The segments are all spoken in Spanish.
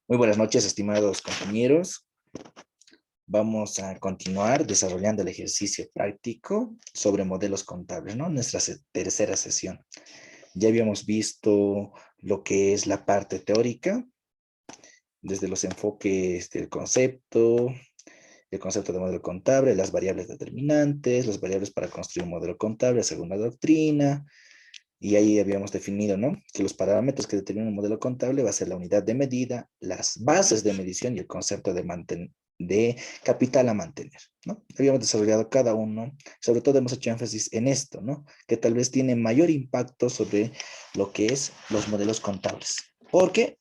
Muy buenas noches, estimados compañeros. Vamos a continuar desarrollando el ejercicio práctico sobre modelos contables, ¿no? Nuestra tercera sesión. Ya habíamos visto lo que es la parte teórica, desde los enfoques del concepto, el concepto de modelo contable, las variables determinantes, las variables para construir un modelo contable según la doctrina, y ahí habíamos definido, ¿no? Que los parámetros que determinan un modelo contable va a ser la unidad de medida, las bases de medición y el concepto de capital a mantener, ¿no? Habíamos desarrollado cada uno, sobre todo hemos hecho énfasis en esto, ¿no? Que tal vez tiene mayor impacto sobre lo que es los modelos contables. Porque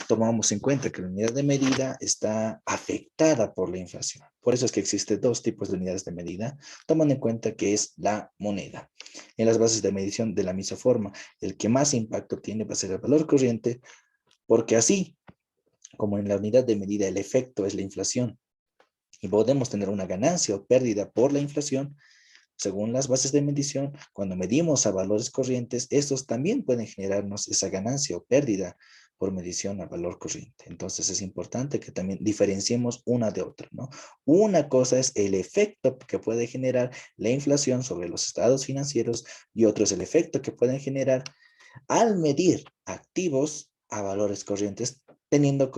tomamos en cuenta que la unidad de medida está afectada por la inflación. Por eso es que existen dos tipos de unidades de medida, tomando en cuenta que es la moneda. En las bases de medición de la misma forma, el que más impacto tiene va a ser el valor corriente, porque así como en la unidad de medida el efecto es la inflación y podemos tener una ganancia o pérdida por la inflación, según las bases de medición, cuando medimos a valores corrientes, estos también pueden generarnos esa ganancia o pérdida por medición a valor corriente. Entonces es importante que también diferenciemos una de otra, ¿no? Una cosa es el efecto que puede generar la inflación sobre los estados financieros y otro es el efecto que pueden generar al medir activos a valores corrientes, teniendo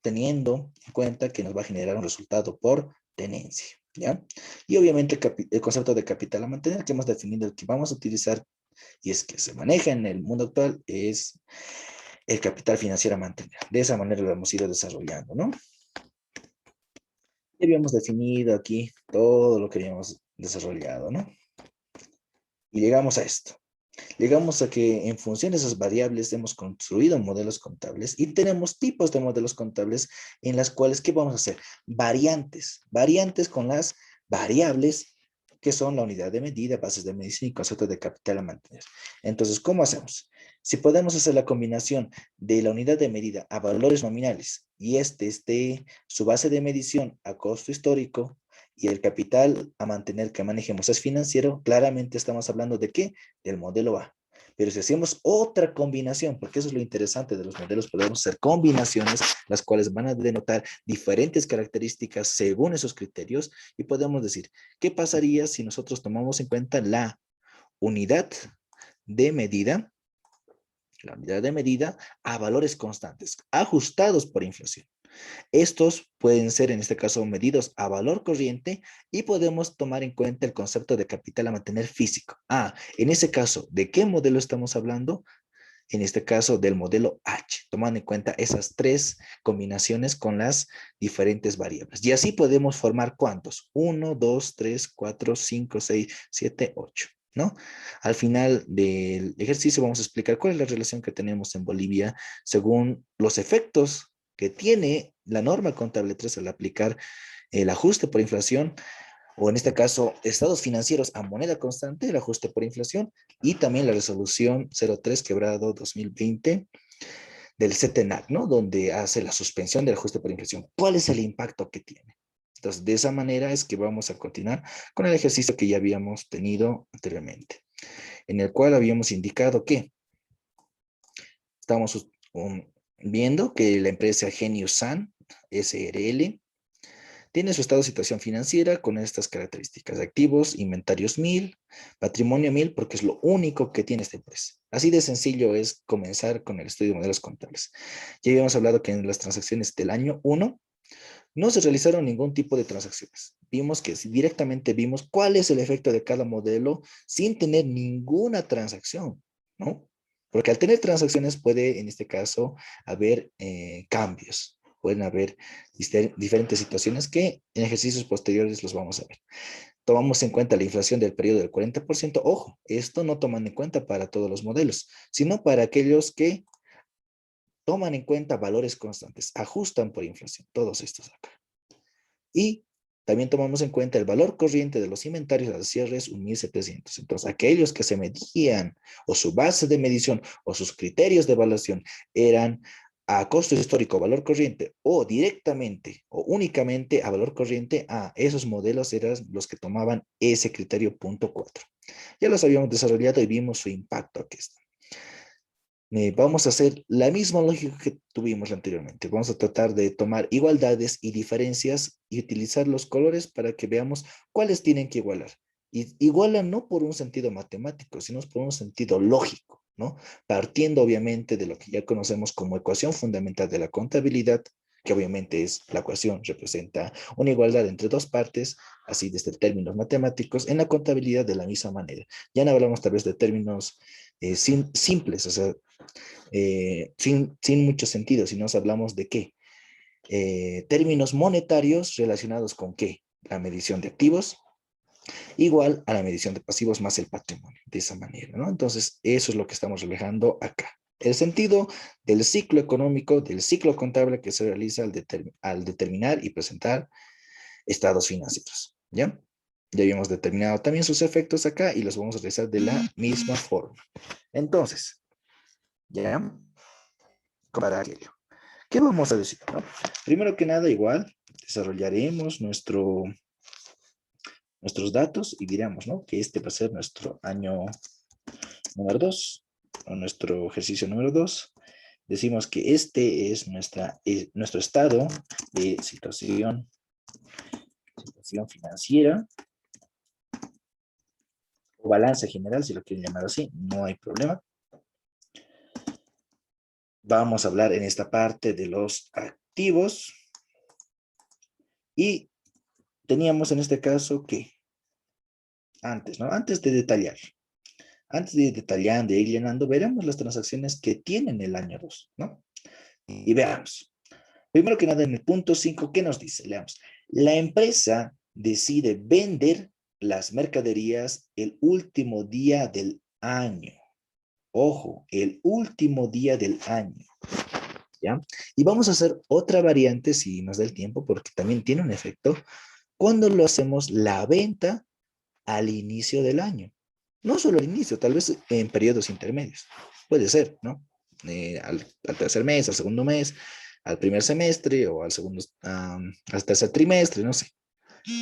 en cuenta que nos va a generar un resultado por tenencia, ¿ya? Y obviamente el concepto de capital a mantener que hemos definido, el que vamos a utilizar y es que se maneja en el mundo actual, es el capital financiero a mantener. De esa manera lo hemos ido desarrollando, ¿no? Y habíamos definido aquí todo lo que habíamos desarrollado, ¿no? Y llegamos a esto. Llegamos a que en función de esas variables hemos construido modelos contables y tenemos tipos de modelos contables en las cuales, ¿qué vamos a hacer? Variantes con las variables que son la unidad de medida, bases de medición y conceptos de capital a mantener. Entonces, ¿cómo hacemos? Si podemos hacer la combinación de la unidad de medida a valores nominales y esté su base de medición a costo histórico y el capital a mantener que manejemos es financiero, claramente estamos hablando de qué? Del modelo A. Pero si hacemos otra combinación, porque eso es lo interesante de los modelos, podemos hacer combinaciones, las cuales van a denotar diferentes características según esos criterios, y podemos decir, ¿qué pasaría si nosotros tomamos en cuenta unidad de medida, la unidad de medida a valores constantes, ajustados por inflación? Estos pueden ser, en este caso, medidos a valor corriente y podemos tomar en cuenta el concepto de capital a mantener físico. En ese caso, ¿de qué modelo estamos hablando? En este caso, del modelo H, tomando en cuenta esas tres combinaciones con las diferentes variables. Y así podemos formar ¿cuántos? 1, 2, 3, 4, 5, 6, 7, 8. ¿No? Al final del ejercicio vamos a explicar cuál es la relación que tenemos en Bolivia según los efectos que tiene la norma contable 3 al aplicar el ajuste por inflación, o en este caso, estados financieros a moneda constante, el ajuste por inflación, y también la resolución 03 quebrado 2020 del CETENAC, ¿no? Donde hace la suspensión del ajuste por inflación. ¿Cuál es el impacto que tiene? Entonces, de esa manera es que vamos a continuar con el ejercicio que ya habíamos tenido anteriormente, en el cual habíamos indicado que estamos viendo que la empresa Genius San SRL tiene su estado de situación financiera con estas características: activos, inventarios 1000, patrimonio 1000, porque es lo único que tiene esta empresa. Así de sencillo es comenzar con el estudio de modelos contables. Ya habíamos hablado que en las transacciones del año 1 no se realizaron ningún tipo de transacciones. Vimos que si directamente vimos cuál es el efecto de cada modelo sin tener ninguna transacción, ¿no? Porque al tener transacciones puede, en este caso, haber cambios. Pueden haber diferentes situaciones que en ejercicios posteriores los vamos a ver. Tomamos en cuenta la inflación del periodo del 40%. Ojo, esto no toman en cuenta para todos los modelos, sino para aquellos que toman en cuenta valores constantes, ajustan por inflación, todos estos acá. Y también tomamos en cuenta el valor corriente de los inventarios al cierre es 1.700. Entonces, aquellos que se medían o su base de medición o sus criterios de evaluación eran a costo histórico, valor corriente, o directamente o únicamente a valor corriente, esos modelos eran los que tomaban ese criterio punto 4. Ya los habíamos desarrollado y vimos su impacto aquí está. Vamos a hacer la misma lógica que tuvimos anteriormente. Vamos a tratar de tomar igualdades y diferencias y utilizar los colores para que veamos cuáles tienen que igualar. Y igualan no por un sentido matemático, sino por un sentido lógico, ¿no? Partiendo obviamente de lo que ya conocemos como ecuación fundamental de la contabilidad, que obviamente es la ecuación, representa una igualdad entre dos partes, así desde términos matemáticos, en la contabilidad de la misma manera. Ya no hablamos tal vez de términos simples, o sea, sin mucho sentido, si nos hablamos de qué. Términos monetarios relacionados con qué. La medición de activos igual a la medición de pasivos más el patrimonio, de esa manera, ¿no? Entonces, eso es lo que estamos reflejando acá. El sentido del ciclo económico, del ciclo contable que se realiza al determinar y presentar estados financieros, ¿ya? Ya habíamos determinado también sus efectos acá y los vamos a realizar de la misma forma. Entonces, ¿ya? Para aquello. ¿Qué vamos a decir? ¿No? Primero que nada, igual, desarrollaremos nuestros datos y diremos, ¿no? Que este va a ser nuestro año número 2 o nuestro ejercicio número 2. Decimos que este es nuestro estado de situación financiera o balance general, si lo quieren llamar así, no hay problema. Vamos a hablar en esta parte de los activos y teníamos en este caso que antes, ¿no? Antes de detallar, antes de ir detallando, de ir llenando, veremos las transacciones que tienen el año 2, ¿no? Y veamos. Primero que nada, en el punto 5, ¿qué nos dice? Leamos. La empresa decide vender las mercaderías el último día del año. Ojo, el último día del año. ¿Ya? Y vamos a hacer otra variante, si nos da el tiempo, porque también tiene un efecto, cuando lo hacemos la venta al inicio del año. No solo al inicio, tal vez en periodos intermedios. Puede ser, ¿no? Al tercer mes, al segundo mes, al primer semestre o al segundo, al tercer trimestre, no sé.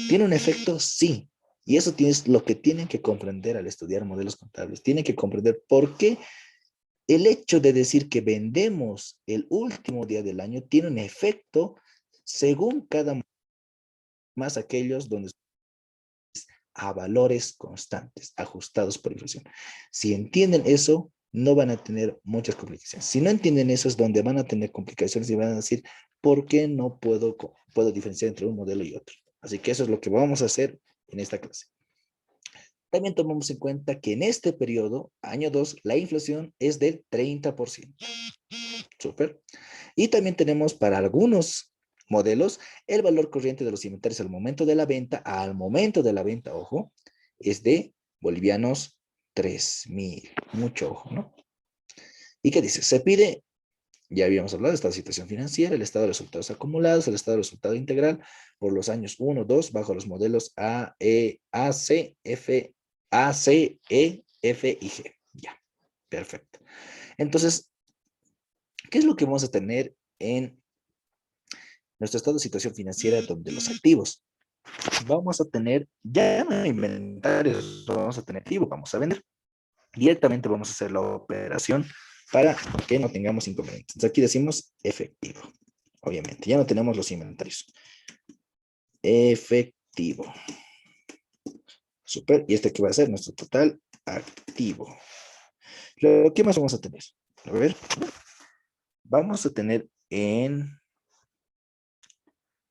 ¿Tiene un efecto? Sí. Y eso es lo que tienen que comprender al estudiar modelos contables. Tienen que comprender por qué el hecho de decir que vendemos el último día del año tiene un efecto según cada más aquellos donde a valores constantes, ajustados por inflación. Si entienden eso, no van a tener muchas complicaciones. Si no entienden eso, es donde van a tener complicaciones y van a decir, ¿por qué no puedo diferenciar entre un modelo y otro? Así que eso es lo que vamos a hacer en esta clase. También tomamos en cuenta que en este periodo, año 2, la inflación es del 30%. Súper. Y también tenemos para algunos modelos el valor corriente de los inventarios al momento de la venta, ojo, es de bolivianos 3.000. Mucho ojo, ¿no? ¿Y qué dice? Se pide, ya habíamos hablado de esta situación financiera, el estado de resultados acumulados, el estado de resultado integral por los años 1, 2, bajo los modelos A, C, E, F y G. Ya, perfecto. Entonces, ¿qué es lo que vamos a tener en nuestro estado de situación financiera donde los activos? Vamos a tener ya no inventarios, vamos a tener activos, vamos a vender. Directamente vamos a hacer la operación para que no tengamos inconvenientes. Entonces aquí decimos efectivo, obviamente. Ya no tenemos los inventarios. Efectivo. Super. Y este que va a ser nuestro total activo. ¿Qué más vamos a tener? A ver. Vamos a tener en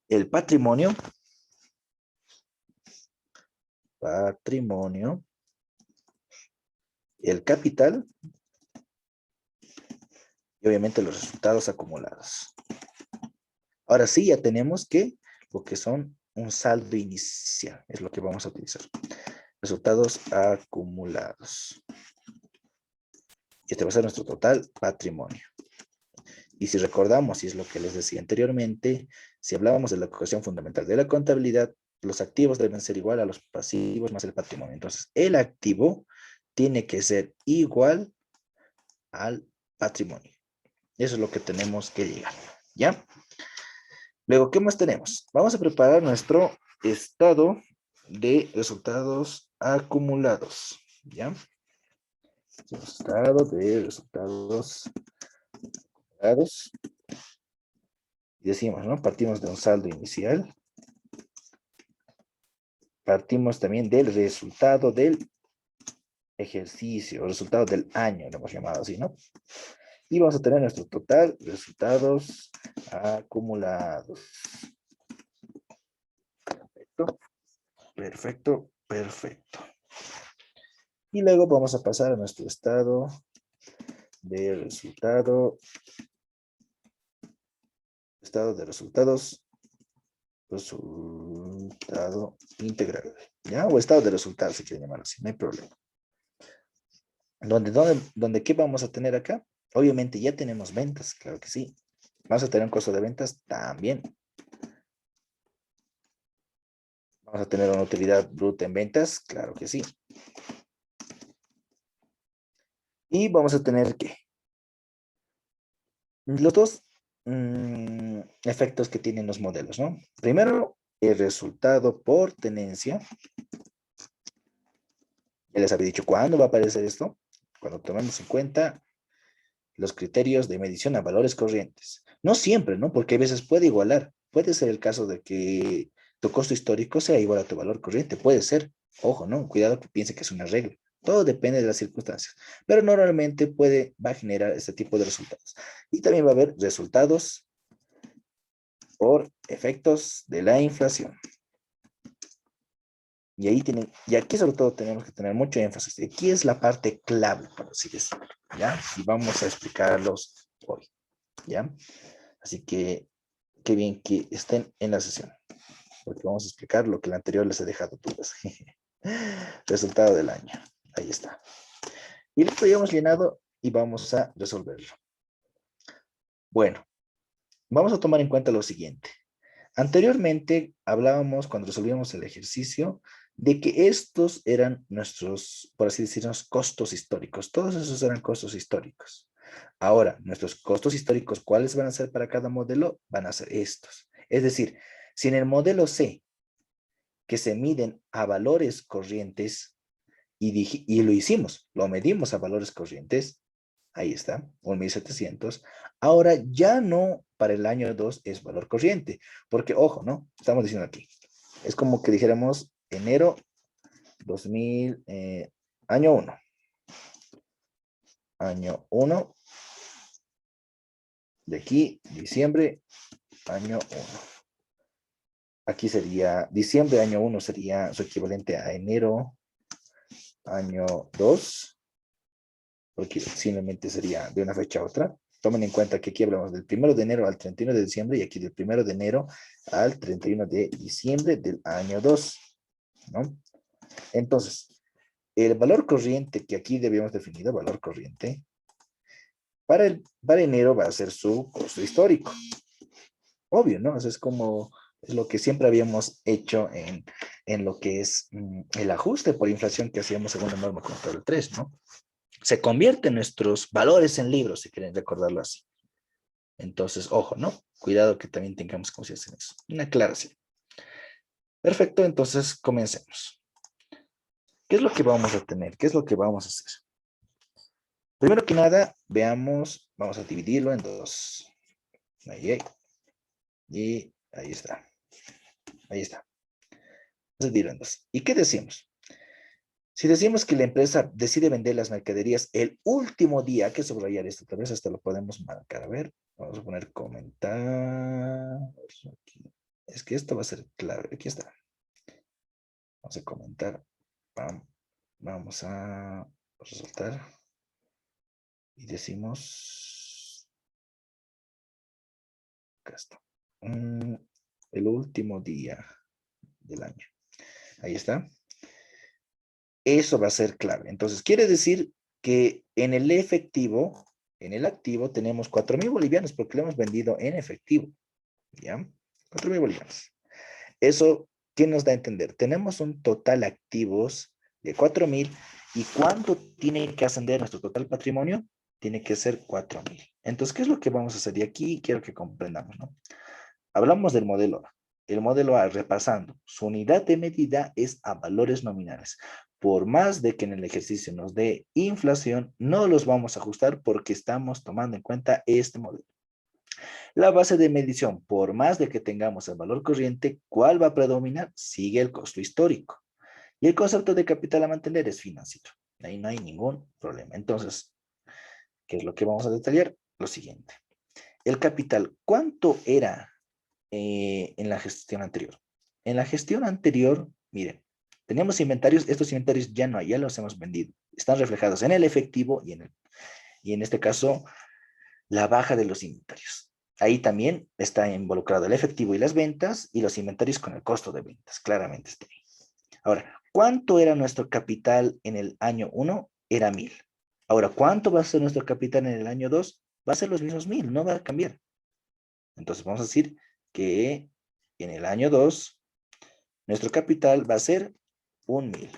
el patrimonio. Patrimonio. El capital. Y obviamente los resultados acumulados. Ahora sí, ya tenemos que lo que son un saldo inicial, es lo que vamos a utilizar. Resultados acumulados. Y este va a ser nuestro total patrimonio. Y si recordamos, y es lo que les decía anteriormente, si hablábamos de la ecuación fundamental de la contabilidad, los activos deben ser igual a los pasivos más el patrimonio. Entonces, el activo tiene que ser igual al patrimonio. Eso es lo que tenemos que llegar, ¿ya? Luego, ¿qué más tenemos? Vamos a preparar nuestro estado de resultados acumulados, ¿ya? Estado de resultados acumulados. Y decimos, ¿no? Partimos de un saldo inicial. Partimos también del resultado del ejercicio, resultado del año, lo hemos llamado así, ¿no? Y vamos a tener nuestro total resultados acumulados. Perfecto, perfecto, perfecto. Y luego vamos a pasar a nuestro estado de resultado integral, ¿ya? O estado de resultados, si quieren llamarlo así, no hay problema. ¿Dónde qué vamos a tener acá? Obviamente ya tenemos ventas, claro que sí. ¿Vamos a tener un costo de ventas? También. ¿Vamos a tener una utilidad bruta en ventas? Claro que sí. Y vamos a tener, ¿qué? Los dos efectos que tienen los modelos, ¿no? Primero, el resultado por tenencia. Ya les había dicho cuándo va a aparecer esto. Cuando tomemos en cuenta los criterios de medición a valores corrientes. No siempre, ¿no? Porque a veces puede igualar. Puede ser el caso de que tu costo histórico sea igual a tu valor corriente. Puede ser. Ojo, ¿no? Cuidado que piense que es una regla. Todo depende de las circunstancias. Pero normalmente va a generar este tipo de resultados. Y también va a haber resultados por efectos de la inflación. Y aquí sobre todo tenemos que tener mucho énfasis. Aquí es la parte clave, por así decirlo, ¿ya? Y vamos a explicarlos hoy, ¿ya? Así que qué bien que estén en la sesión, porque vamos a explicar lo que el anterior les he dejado dudas. Resultado del año. Ahí está. Y lo habíamos llenado y vamos a resolverlo. Bueno, vamos a tomar en cuenta lo siguiente. Anteriormente hablábamos, cuando resolvíamos el ejercicio, de que estos eran nuestros, por así decirlo, costos históricos. Todos esos eran costos históricos. Ahora, nuestros costos históricos, ¿cuáles van a ser para cada modelo? Van a ser estos. Es decir, si en el modelo C, que se miden a valores corrientes, y lo hicimos, lo medimos a valores corrientes, ahí está, 1.700. Ahora ya no para el año 2 es valor corriente, porque ojo, ¿no? Estamos diciendo aquí, es como que dijéramos enero 2000, año 1. Año 1, de aquí, diciembre, año 1. Aquí sería, diciembre, año 1 sería su equivalente a enero, año 2, porque simplemente sería de una fecha a otra. Tomen en cuenta que aquí hablamos del 1 de enero al 31 de diciembre y aquí del 1 de enero al 31 de diciembre del año 2, ¿no? Entonces, el valor corriente que aquí debíamos definir, valor corriente, para enero va a ser su costo histórico. Obvio, ¿no? Eso es como es lo que siempre habíamos hecho en lo que es el ajuste por inflación que hacíamos según la norma contable 3, ¿no? Se convierten nuestros valores en libros, si quieren recordarlo así. Entonces, ojo, ¿no? Cuidado que también tengamos conciencia en eso. Una aclaración. Perfecto, entonces comencemos. ¿Qué es lo que vamos a tener? ¿Qué es lo que vamos a hacer? Primero que nada, veamos, vamos a dividirlo en dos. Ahí, y ahí está. Ahí está. Vamos a dividirlo en dos. ¿Y qué decimos? Si decimos que la empresa decide vender las mercaderías el último día, hay que subrayar esto, tal vez hasta lo podemos marcar. A ver, vamos a poner comentar. Es que esto va a ser clave. Aquí está. Vamos a comentar. Vamos a resaltar. Y decimos. Acá está. El último día del año. Ahí está. Eso va a ser clave. Entonces, quiere decir que en el efectivo, en el activo, tenemos 4.000 bolivianos porque lo hemos vendido en efectivo. ¿Ya? 4.000 bolivianos. Eso, ¿qué nos da a entender? Tenemos un total activos de 4.000 y ¿cuánto tiene que ascender nuestro total patrimonio? Tiene que ser 4.000. Entonces, ¿qué es lo que vamos a hacer? Y aquí quiero que comprendamos, ¿no? Hablamos del modelo A. El modelo A, repasando, su unidad de medida es a valores nominales. por más de que en el ejercicio nos dé inflación, no los vamos a ajustar porque estamos tomando en cuenta este modelo. La base de medición, por más de que tengamos el valor corriente, ¿cuál va a predominar? Sigue el costo histórico. Y el concepto de capital a mantener es financiero. Ahí no hay ningún problema. Entonces, ¿qué es lo que vamos a detallar? Lo siguiente. El capital, ¿cuánto era en la gestión anterior? En la gestión anterior, miren, teníamos inventarios, estos inventarios ya no hay, ya los hemos vendido. Están reflejados en el efectivo y en este caso, la baja de los inventarios. Ahí también está involucrado el efectivo y las ventas y los inventarios con el costo de ventas. Claramente está ahí. Ahora, ¿cuánto era nuestro capital en el año 1? Era 1000. Ahora, ¿cuánto va a ser nuestro capital en el año 2? Va a ser los mismos 1000, no va a cambiar. Entonces vamos a decir que en el año 2 nuestro capital va a ser 1000.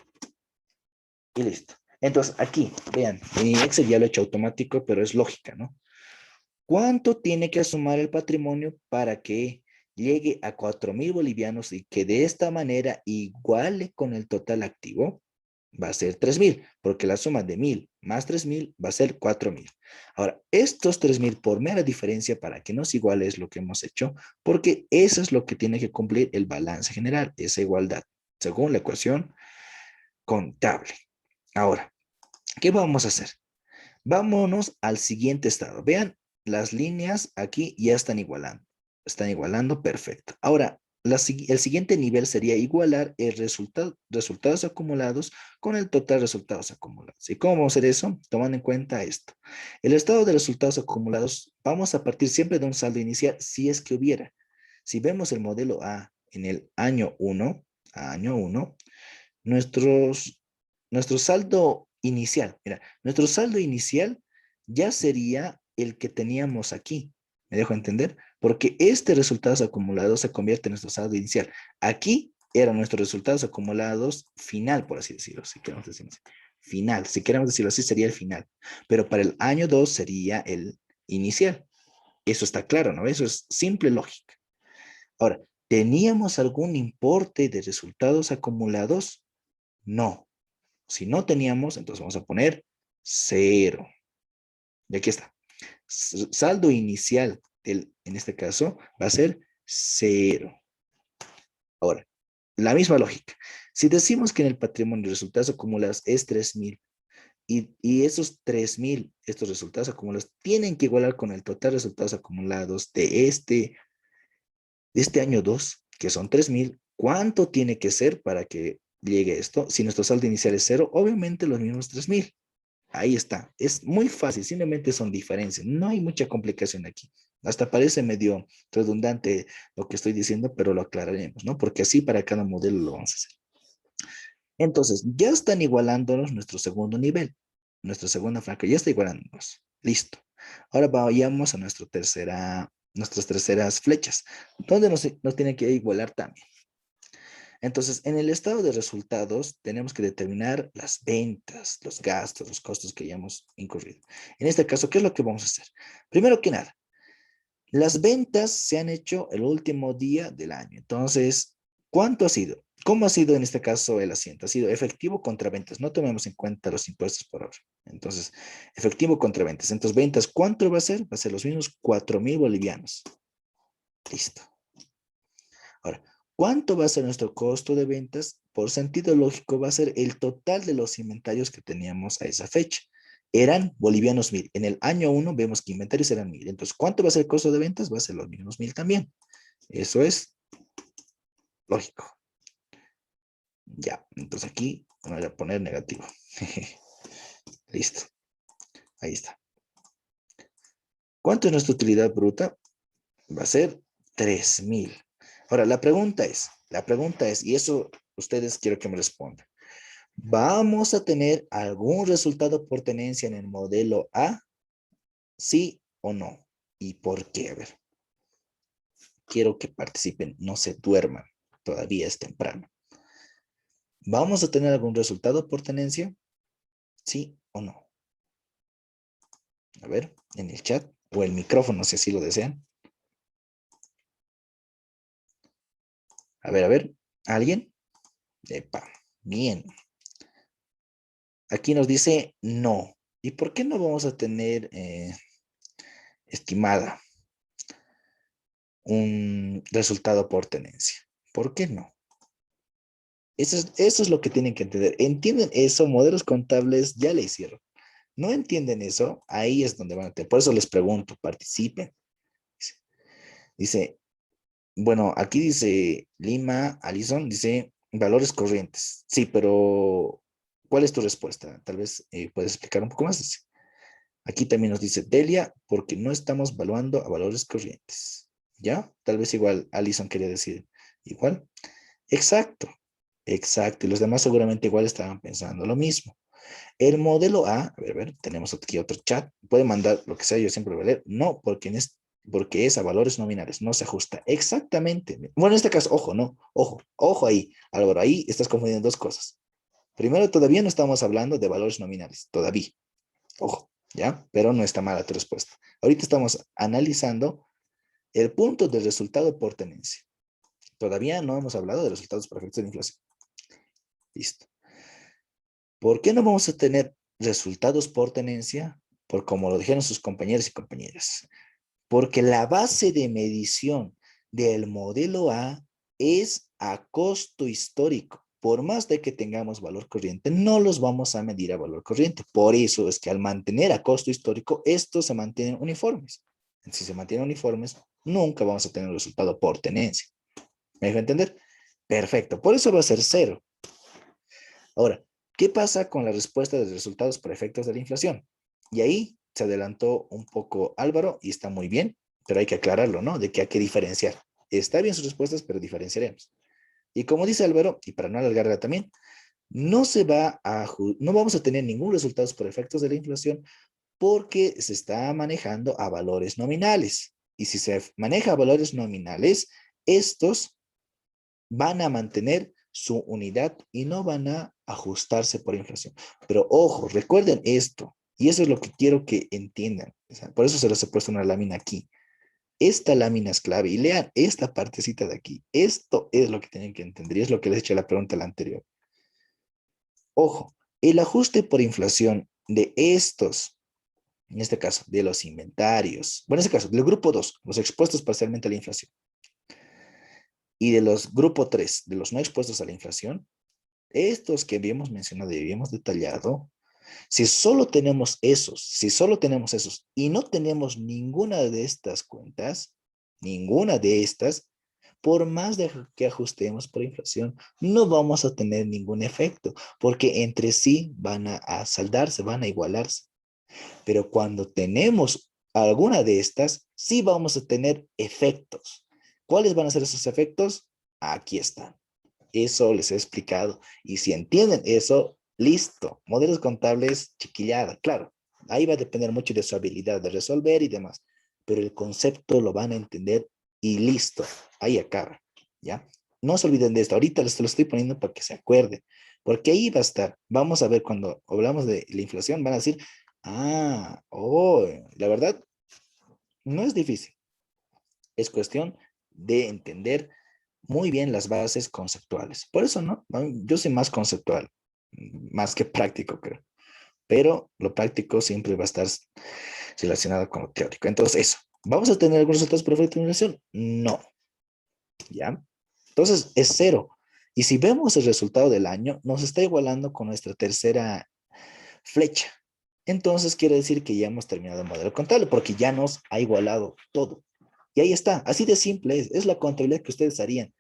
Y listo. Entonces aquí, vean, en Excel ya lo he hecho automático, pero es lógica, ¿no? ¿Cuánto tiene que sumar el patrimonio para que llegue a 4000 bolivianos y que de esta manera iguale con el total activo? Va a ser 3000, porque la suma de 1000 más 3000 va a ser 4000. Ahora, estos 3000 por mera diferencia para que nos iguale es lo que hemos hecho, porque eso es lo que tiene que cumplir el balance general, esa igualdad, según la ecuación contable. Ahora, ¿qué vamos a hacer? Vámonos al siguiente estado. Vean, las líneas aquí ya están igualando. Están igualando, perfecto. Ahora, el siguiente nivel sería igualar el resultados acumulados con el total de resultados acumulados. ¿Y cómo vamos a hacer eso? Tomando en cuenta esto. El estado de resultados acumulados, vamos a partir siempre de un saldo inicial, si es que hubiera. Si vemos el modelo A en el año 1, nuestro saldo inicial, mira, nuestro saldo inicial ya sería el que teníamos aquí. ¿Me dejo entender? Porque este resultados acumulados se convierte en nuestro saldo inicial. Aquí eran nuestros resultados acumulados final, por así decirlo, si queremos decirlo así. Final, si queremos decirlo así, sería el final. Pero para el año 2 sería el inicial. Eso está claro, ¿no? Eso es simple lógica. Ahora, ¿teníamos algún importe de resultados acumulados? No. Si no teníamos, entonces vamos a poner 0. Y aquí está. Saldo inicial en este caso va a ser 0. Ahora, la misma lógica. Si decimos que en el patrimonio de resultados acumulados es 3000 y esos 3000, estos resultados acumulados, tienen que igualar con el total de resultados acumulados de este año 2, que son 3000, ¿cuánto tiene que ser para que llegue esto? Si nuestro saldo inicial es 0, obviamente los mismos 3000. Ahí está. Es muy fácil, simplemente son diferencias. No hay mucha complicación aquí. Hasta parece medio redundante lo que estoy diciendo, pero lo aclararemos, ¿no? Porque así para cada modelo lo vamos a hacer. Entonces, ya están igualándonos nuestro segundo nivel. Nuestra segunda franja ya está igualándonos. Listo. Ahora vayamos a nuestras terceras flechas, donde nos tiene que igualar también. Entonces, en el estado de resultados tenemos que determinar las ventas, los gastos, los costos que hayamos incurrido. En este caso, ¿qué es lo que vamos a hacer? Primero que nada, las ventas se han hecho el último día del año. Entonces, ¿cuánto ha sido? ¿Cómo ha sido en este caso el asiento? Ha sido efectivo contra ventas. No tomemos en cuenta los impuestos por ahora. Entonces, efectivo contra ventas. Entonces, ventas, ¿cuánto va a ser? Va a ser los mismos 4000 bolivianos. Listo. Ahora, ¿cuánto va a ser nuestro costo de ventas? Por sentido lógico, va a ser el total de los inventarios que teníamos a esa fecha. Eran bolivianos 1000. En el año 1 vemos que inventarios eran 1000. Entonces, ¿cuánto va a ser el costo de ventas? Va a ser los mismos 1000 también. Eso es lógico. Ya, entonces aquí voy a poner negativo. Listo. Ahí está. ¿Cuánto es nuestra utilidad bruta? Va a ser 3000. Ahora, la pregunta es, y eso ustedes quiero que me respondan. ¿Vamos a tener algún resultado por tenencia en el modelo A? ¿Sí o no? ¿Y por qué? A ver, quiero que participen, no se duerman, todavía es temprano. ¿Vamos a tener algún resultado por tenencia? ¿Sí o no? A ver, en el chat o el micrófono si así lo desean. A ver, ¿alguien? Epa, bien. aquí nos dice no. ¿Y por qué no vamos a tener estimada un resultado por tenencia? ¿Por qué no? Eso es lo que tienen que entender. ¿Entienden eso? Modelos contables ya le hicieron. ¿No entienden eso? Ahí es donde van a tener. Por eso les pregunto, participen. Dice, bueno, aquí dice Lima, Alison, dice valores corrientes. Sí, pero ¿cuál es tu respuesta? Tal vez puedes explicar un poco más. Dice. Aquí también nos dice Delia, porque no estamos evaluando a valores corrientes. ¿Ya? Tal vez igual Alison quería decir igual. Exacto, exacto. Y los demás seguramente igual estaban pensando lo mismo. El modelo a ver, tenemos aquí otro chat. Puede mandar lo que sea, yo siempre lo voy a leer. No, porque es a valores nominales, no se ajusta. Exactamente. Bueno, en este caso, ojo, no, ojo ahí. Álvaro, ahí estás confundiendo dos cosas. Primero, todavía no estamos hablando de valores nominales, todavía. Ojo, ¿ya? Pero no está mala tu respuesta. Ahorita estamos analizando el punto del resultado por tenencia. Todavía no hemos hablado de resultados por efectos de inflación. Listo. ¿Por qué no vamos a tener resultados por tenencia? Por como lo dijeron sus compañeros y compañeras. Porque la base de medición del modelo A es a costo histórico. Por más de que tengamos valor corriente, no los vamos a medir a valor corriente. Por eso es que al mantener a costo histórico, estos se mantienen uniformes. Si se mantienen uniformes, nunca vamos a tener un resultado por tenencia. ¿Me dejo entender? Perfecto. Por eso va a ser cero. Ahora, ¿qué pasa con la respuesta de resultados por efectos de la inflación? Y ahí se adelantó un poco Álvaro y está muy bien, pero hay que aclararlo, ¿no? De que hay que diferenciar. Está bien sus respuestas, pero diferenciaremos. Y como dice Álvaro, y para no alargarla también, no vamos a tener ningún resultado por efectos de la inflación porque se está manejando a valores nominales. Y si se maneja a valores nominales, estos van a mantener su unidad y no van a ajustarse por inflación. Pero ojo, recuerden esto, y eso es lo que quiero que entiendan. O sea, por eso se les he puesto una lámina aquí. Esta lámina es clave y lean esta partecita de aquí. Esto es lo que tienen que entender y es lo que les he hecho la pregunta la anterior. Ojo, el ajuste por inflación de estos, en este caso, de los inventarios, bueno, en este caso, del grupo 2, los expuestos parcialmente a la inflación, y de los grupo 3, de los no expuestos a la inflación, estos que habíamos mencionado y habíamos detallado, si solo tenemos esos y no tenemos ninguna de estas cuentas, ninguna de estas, por más de que ajustemos por inflación, no vamos a tener ningún efecto, porque entre sí van a saldarse, van a igualarse. Pero cuando tenemos alguna de estas, sí vamos a tener efectos. ¿Cuáles van a ser esos efectos? Aquí están. Eso les he explicado. Y si entienden eso, listo. Modelos contables, chiquillada, claro. Ahí va a depender mucho de su habilidad de resolver y demás. Pero el concepto lo van a entender y listo. Ahí acaba. ¿Ya? No se olviden de esto. Ahorita les lo estoy poniendo para que se acuerden. Porque ahí va a estar. Vamos a ver cuando hablamos de la inflación, van a decir, la verdad, no es difícil. Es cuestión de entender muy bien las bases conceptuales. Por eso, ¿no? Yo soy más conceptual, más que práctico, creo. Pero lo práctico siempre va a estar relacionado con lo teórico. Entonces, eso. ¿Vamos a tener algunos resultados por efecto de inversión? No. ¿Ya? Entonces, es cero. Y si vemos el resultado del año, nos está igualando con nuestra tercera flecha. Entonces, quiere decir que ya hemos terminado el modelo contable, porque ya nos ha igualado todo. Y ahí está. Así de simple es la contabilidad que ustedes harían.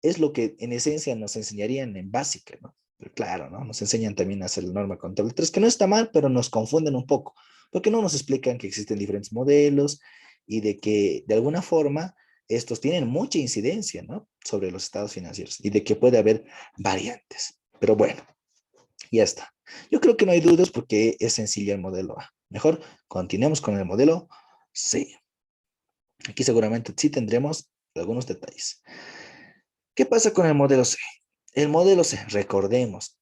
Es lo que en esencia nos enseñarían en básica, ¿no? Pero claro, ¿no? Nos enseñan también a hacer la norma contable 3, que no está mal, pero nos confunden un poco, porque no nos explican que existen diferentes modelos y de que de alguna forma estos tienen mucha incidencia, ¿no? Sobre los estados financieros y de que puede haber variantes. Pero bueno, ya está. Yo creo que no hay dudas porque es sencillo el modelo A. Mejor continuemos con el modelo C. Aquí seguramente sí tendremos algunos detalles. ¿Qué pasa con el modelo C? El modelo C, recordemos.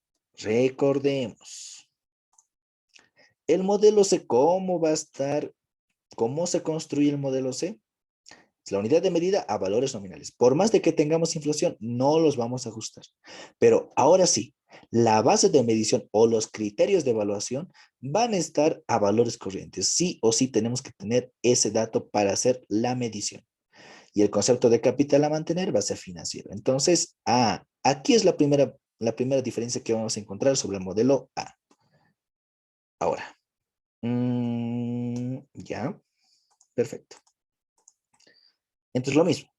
El modelo C, ¿cómo va a estar? ¿Cómo se construye el modelo C? Es la unidad de medida a valores nominales. Por más de que tengamos inflación, no los vamos a ajustar. Pero ahora sí, La base de medición o los criterios de evaluación van a estar a valores corrientes. Sí o sí tenemos que tener ese dato para hacer la medición. Y el concepto de capital a mantener va a ser financiero. Entonces, aquí es la primera diferencia que vamos a encontrar sobre el modelo A. Ahora, ya, perfecto. Entonces, lo mismo.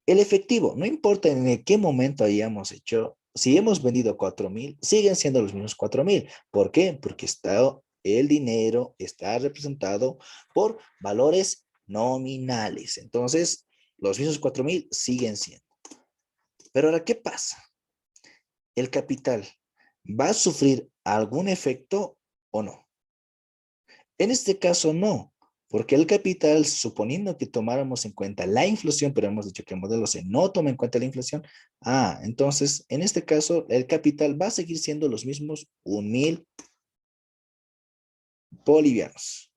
El efectivo, no importa en qué momento hayamos hecho, si hemos vendido 4,000, siguen siendo los mismos 4,000. ¿Por qué? Porque el dinero está representado por valores nominales. Entonces, los mismos 4,000 siguen siendo. Pero ahora, ¿qué pasa? ¿El capital va a sufrir algún efecto o no? En este caso, no, porque el capital, suponiendo que tomáramos en cuenta la inflación, pero hemos dicho que el modelo C no toma en cuenta la inflación, entonces, en este caso, el capital va a seguir siendo los mismos 1,000 bolivianos.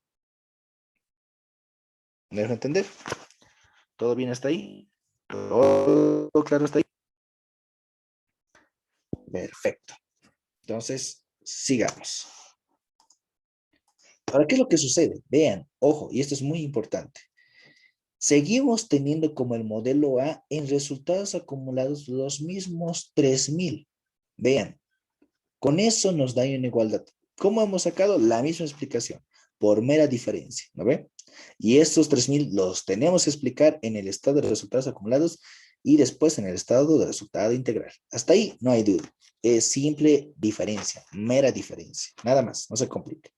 ¿Me dejo entender? ¿Todo bien hasta ahí? ¿Todo claro hasta ahí? Perfecto. Entonces, sigamos. Ahora, ¿qué es lo que sucede? Vean, ojo, y esto es muy importante. Seguimos teniendo como el modelo A en resultados acumulados los mismos 3,000. Vean, con eso nos da una igualdad. ¿Cómo hemos sacado? La misma explicación, por mera diferencia, ¿no ve? Y estos 3,000 los tenemos que explicar en el estado de resultados acumulados y después en el estado de resultado integral. Hasta ahí no hay duda. Es simple diferencia, mera diferencia. Nada más, no se complique.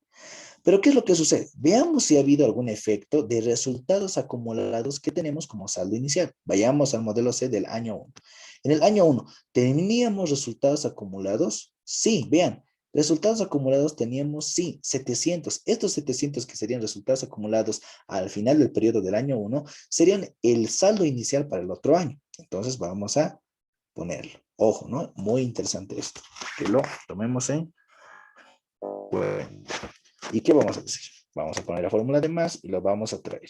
Pero ¿qué es lo que sucede? Veamos si ha habido algún efecto de resultados acumulados que tenemos como saldo inicial. Vayamos al modelo C del año 1. En el año 1, ¿teníamos resultados acumulados? Sí, vean, resultados acumulados teníamos, sí, 700. Estos 700 que serían resultados acumulados al final del periodo del año 1 serían el saldo inicial para el otro año. Entonces vamos a ponerlo. Ojo, ¿no? Muy interesante esto. Que lo tomemos en cuenta. ¿Y qué vamos a decir? Vamos a poner la fórmula de más y lo vamos a traer.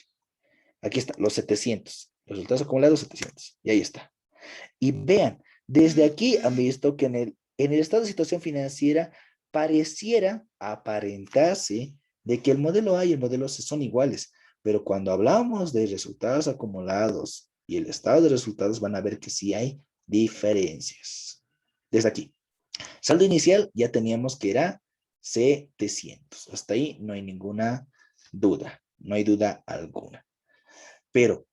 Aquí está, los 700. Resultados acumulados 700. Y ahí está. Y vean, desde aquí han visto que en el estado de situación financiera pareciera aparentarse de que el modelo A y el modelo C son iguales. Pero cuando hablamos de resultados acumulados y el estado de resultados van a ver que sí hay diferencias. Desde aquí. Saldo inicial ya teníamos que era 700. Hasta ahí no hay ninguna duda. No hay duda alguna. Pero,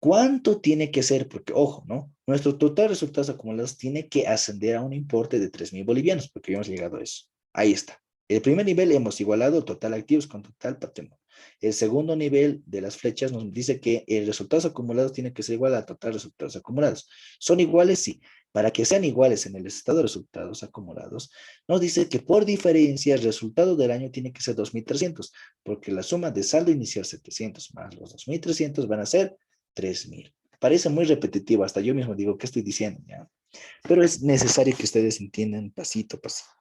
¿cuánto tiene que ser? Porque, ojo, ¿no? Nuestro total de resultados acumulados tiene que ascender a un importe de 3,000 bolivianos, porque ya hemos llegado a eso. Ahí está. El primer nivel hemos igualado total activos con total patrimonio. El segundo nivel de las flechas nos dice que el resultados acumulados tiene que ser igual a total resultados acumulados. ¿Son iguales? Sí. Para que sean iguales en el estado de resultados acumulados, nos dice que por diferencia el resultado del año tiene que ser 2,300, porque la suma de saldo inicial 700 más los 2,300 van a ser 3,000. Parece muy repetitivo, hasta yo mismo digo, ¿qué estoy diciendo? ¿Ya? Pero es necesario que ustedes entiendan pasito a pasito.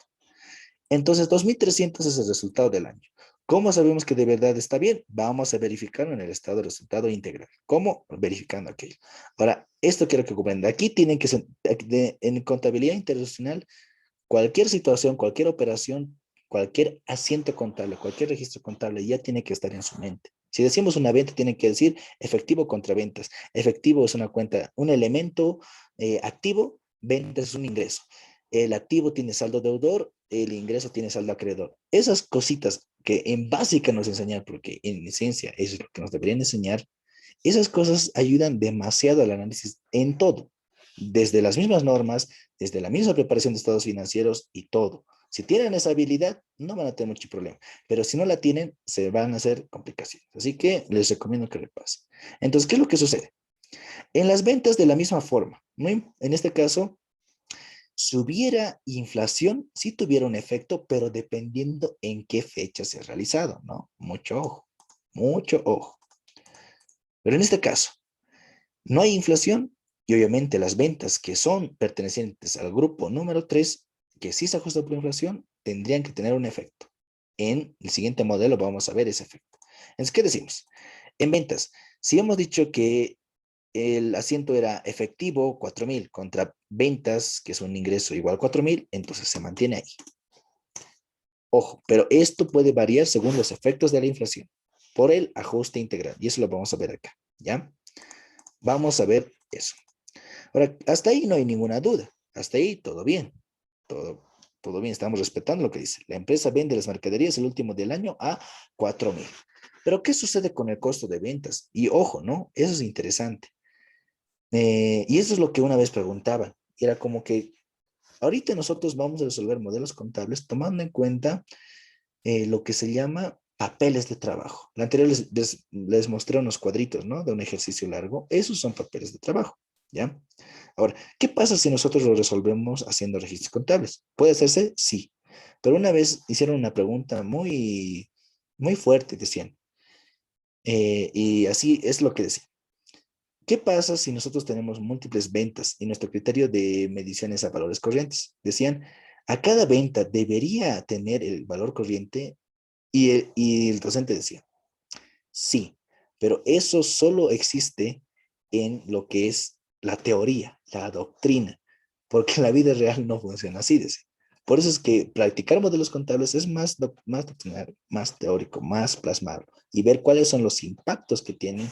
Entonces, 2,300 es el resultado del año. ¿Cómo sabemos que de verdad está bien? Vamos a verificarlo en el estado de resultado integral. ¿Cómo? Verificando aquello. Ahora, esto quiero que comprenda. Aquí tienen que ser, en contabilidad internacional, cualquier situación, cualquier operación, cualquier asiento contable, cualquier registro contable ya tiene que estar en su mente. Si decimos una venta, tiene que decir efectivo contra ventas. Efectivo es una cuenta, un elemento activo, ventas es un ingreso. El activo tiene saldo deudor, el ingreso tiene saldo acreedor. Esas cositas que en básica nos enseñan, porque en esencia eso es lo que nos deberían enseñar, esas cosas ayudan demasiado al análisis en todo, desde las mismas normas, desde la misma preparación de estados financieros y todo. Si tienen esa habilidad, no van a tener mucho problema, pero si no la tienen, se van a hacer complicaciones. Así que les recomiendo que repasen. Entonces, ¿qué es lo que sucede? En las ventas de la misma forma, ¿no? En este caso, si hubiera inflación, sí tuviera un efecto, pero dependiendo en qué fecha se ha realizado, ¿no? Mucho ojo, mucho ojo. Pero en este caso, no hay inflación y obviamente las ventas que son pertenecientes al grupo número 3, que sí se ajusta por inflación, tendrían que tener un efecto. En el siguiente modelo vamos a ver ese efecto. Entonces, ¿qué decimos? En ventas, si hemos dicho que el asiento era efectivo 4.000 contra ventas, que es un ingreso igual a 4.000, entonces se mantiene ahí. Ojo, pero esto puede variar según los efectos de la inflación por el ajuste integral. Y eso lo vamos a ver acá, ¿ya? Vamos a ver eso. Ahora, hasta ahí no hay ninguna duda. Hasta ahí todo bien. Todo bien, estamos respetando lo que dice. La empresa vende las mercaderías el último del año a 4.000. Pero ¿qué sucede con el costo de ventas? Y ojo, ¿no? Eso es interesante. Y eso es lo que una vez preguntaban. Era como que ahorita nosotros vamos a resolver modelos contables tomando en cuenta lo que se llama papeles de trabajo. La anterior les mostré unos cuadritos, ¿no? De un ejercicio largo. Esos son papeles de trabajo, ¿ya? Ahora, ¿qué pasa si nosotros lo resolvemos haciendo registros contables? ¿Puede hacerse? Sí. Pero una vez hicieron una pregunta muy, muy fuerte, decían. Y así es lo que decían. ¿Qué pasa si nosotros tenemos múltiples ventas y nuestro criterio de medición es a valores corrientes? Decían, a cada venta debería tener el valor corriente y el docente decía, sí, pero eso solo existe en lo que es la teoría, la doctrina, porque la vida real no funciona así, decía. Por eso es que practicar modelos contables es más doctrinal, más teórico, más plasmado y ver cuáles son los impactos que tienen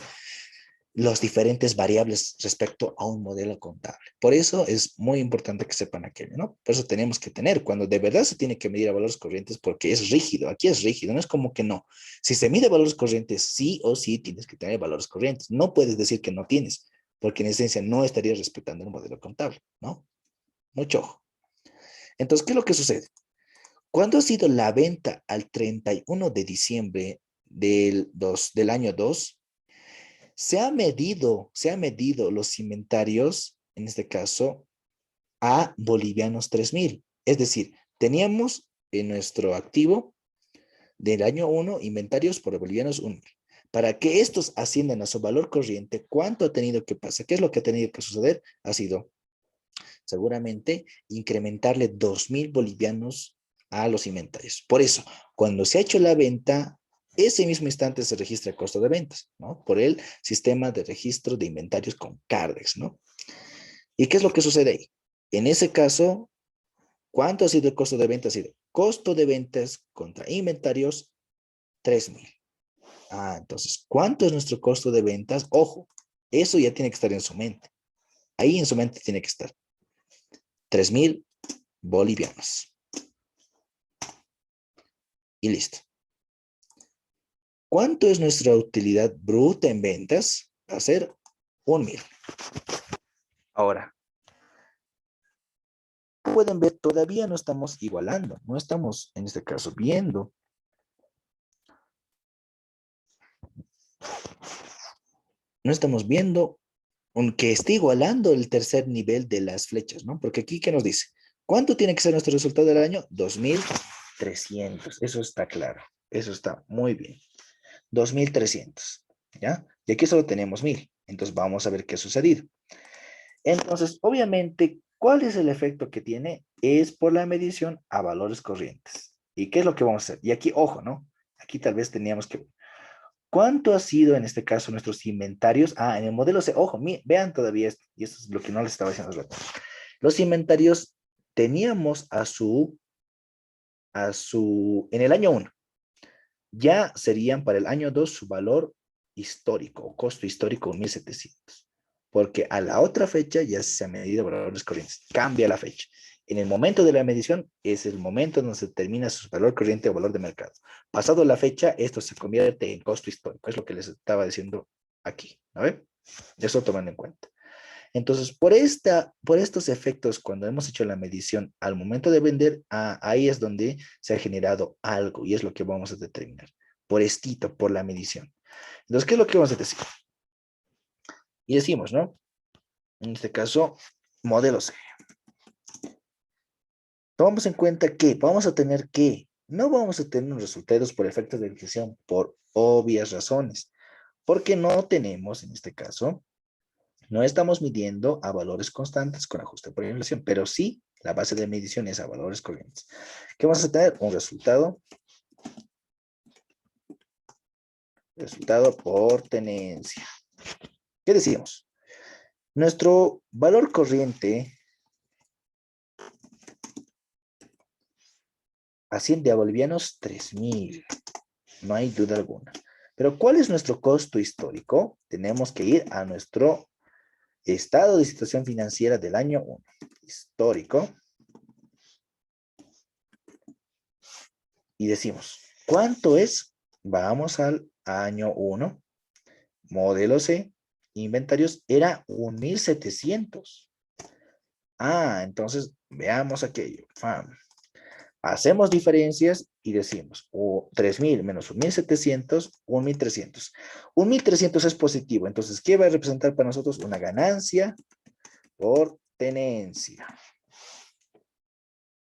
las diferentes variables respecto a un modelo contable. Por eso es muy importante que sepan aquello, ¿no? Por eso tenemos que tener, cuando de verdad se tiene que medir a valores corrientes, porque es rígido, aquí es rígido, no es como que no. Si se mide a valores corrientes, sí o sí tienes que tener valores corrientes. No puedes decir que no tienes, porque en esencia no estarías respetando el modelo contable, ¿no? Mucho ojo. Entonces, ¿qué es lo que sucede? ¿Cuándo ha sido la venta al 31 de diciembre del año 2? Se ha medido los inventarios, en este caso, a bolivianos 3.000. Es decir, teníamos en nuestro activo del año 1 inventarios por bolivianos 1.000. Para que estos asciendan a su valor corriente, ¿cuánto ha tenido que pasar? ¿Qué es lo que ha tenido que suceder? Ha sido seguramente incrementarle 2.000 bolivianos a los inventarios. Por eso, cuando se ha hecho la venta, ese mismo instante se registra el costo de ventas, ¿no? Por el sistema de registro de inventarios con Cardex, ¿no? ¿Y qué es lo que sucede ahí? En ese caso, ¿cuánto ha sido el costo de ventas? Ha sido costo de ventas contra inventarios, 3.000. Entonces, ¿cuánto es nuestro costo de ventas? Ojo, eso ya tiene que estar en su mente. Ahí en su mente tiene que estar 3.000 bolivianos. Y listo. ¿Cuánto es nuestra utilidad bruta en ventas? Va a ser 1.000. Ahora, pueden ver, todavía no estamos igualando, no estamos en este caso viendo. No estamos viendo aunque esté igualando el tercer nivel de las flechas, ¿no? Porque aquí, ¿qué nos dice? ¿Cuánto tiene que ser nuestro resultado del año? 2.300. Eso está claro. Eso está muy bien. 2.300. ¿Ya? Y aquí solo tenemos 1.000. Entonces vamos a ver qué ha sucedido. Entonces, obviamente, ¿cuál es el efecto que tiene? Es por la medición a valores corrientes. ¿Y qué es lo que vamos a hacer? Y aquí, ojo, ¿no? Aquí tal vez teníamos que... ¿Cuánto ha sido en este caso nuestros inventarios? En el modelo C, ojo, vean todavía esto, y esto es lo que no les estaba diciendo hace rato. Los inventarios teníamos en el año 1, ya serían para el año 2 su valor histórico o costo histórico 1.700, porque a la otra fecha ya se ha medido valores corrientes, cambia la fecha. En el momento de la medición es el momento donde se determina su valor corriente o valor de mercado. Pasado la fecha, esto se convierte en costo histórico, es lo que les estaba diciendo aquí, ¿no ven? Eso tomando en cuenta. Entonces, por estos efectos, cuando hemos hecho la medición al momento de vender, ahí es donde se ha generado algo y es lo que vamos a determinar. Por la medición. Entonces, ¿qué es lo que vamos a decir? Y decimos, ¿no? En este caso, modelo C. Tomamos en cuenta que no vamos a tener unos resultados por efectos de inflación por obvias razones, porque no tenemos, en este caso, no estamos midiendo a valores constantes con ajuste por inflación, pero sí la base de medición es a valores corrientes. ¿Qué vamos a tener? Un resultado por tenencia. ¿Qué decíamos? Nuestro valor corriente asciende a bolivianos 3.000. No hay duda alguna. Pero ¿cuál es nuestro costo histórico? Tenemos que ir a nuestro estado de situación financiera del año 1. Histórico. Y decimos, ¿cuánto es? Vamos al año 1. Modelo C. Inventarios era 1.700. Entonces veamos aquello. Hacemos diferencias y decimos 3.000 menos 1.700, 1.300. 1.300 es positivo. Entonces, ¿qué va a representar para nosotros? Una ganancia por tenencia.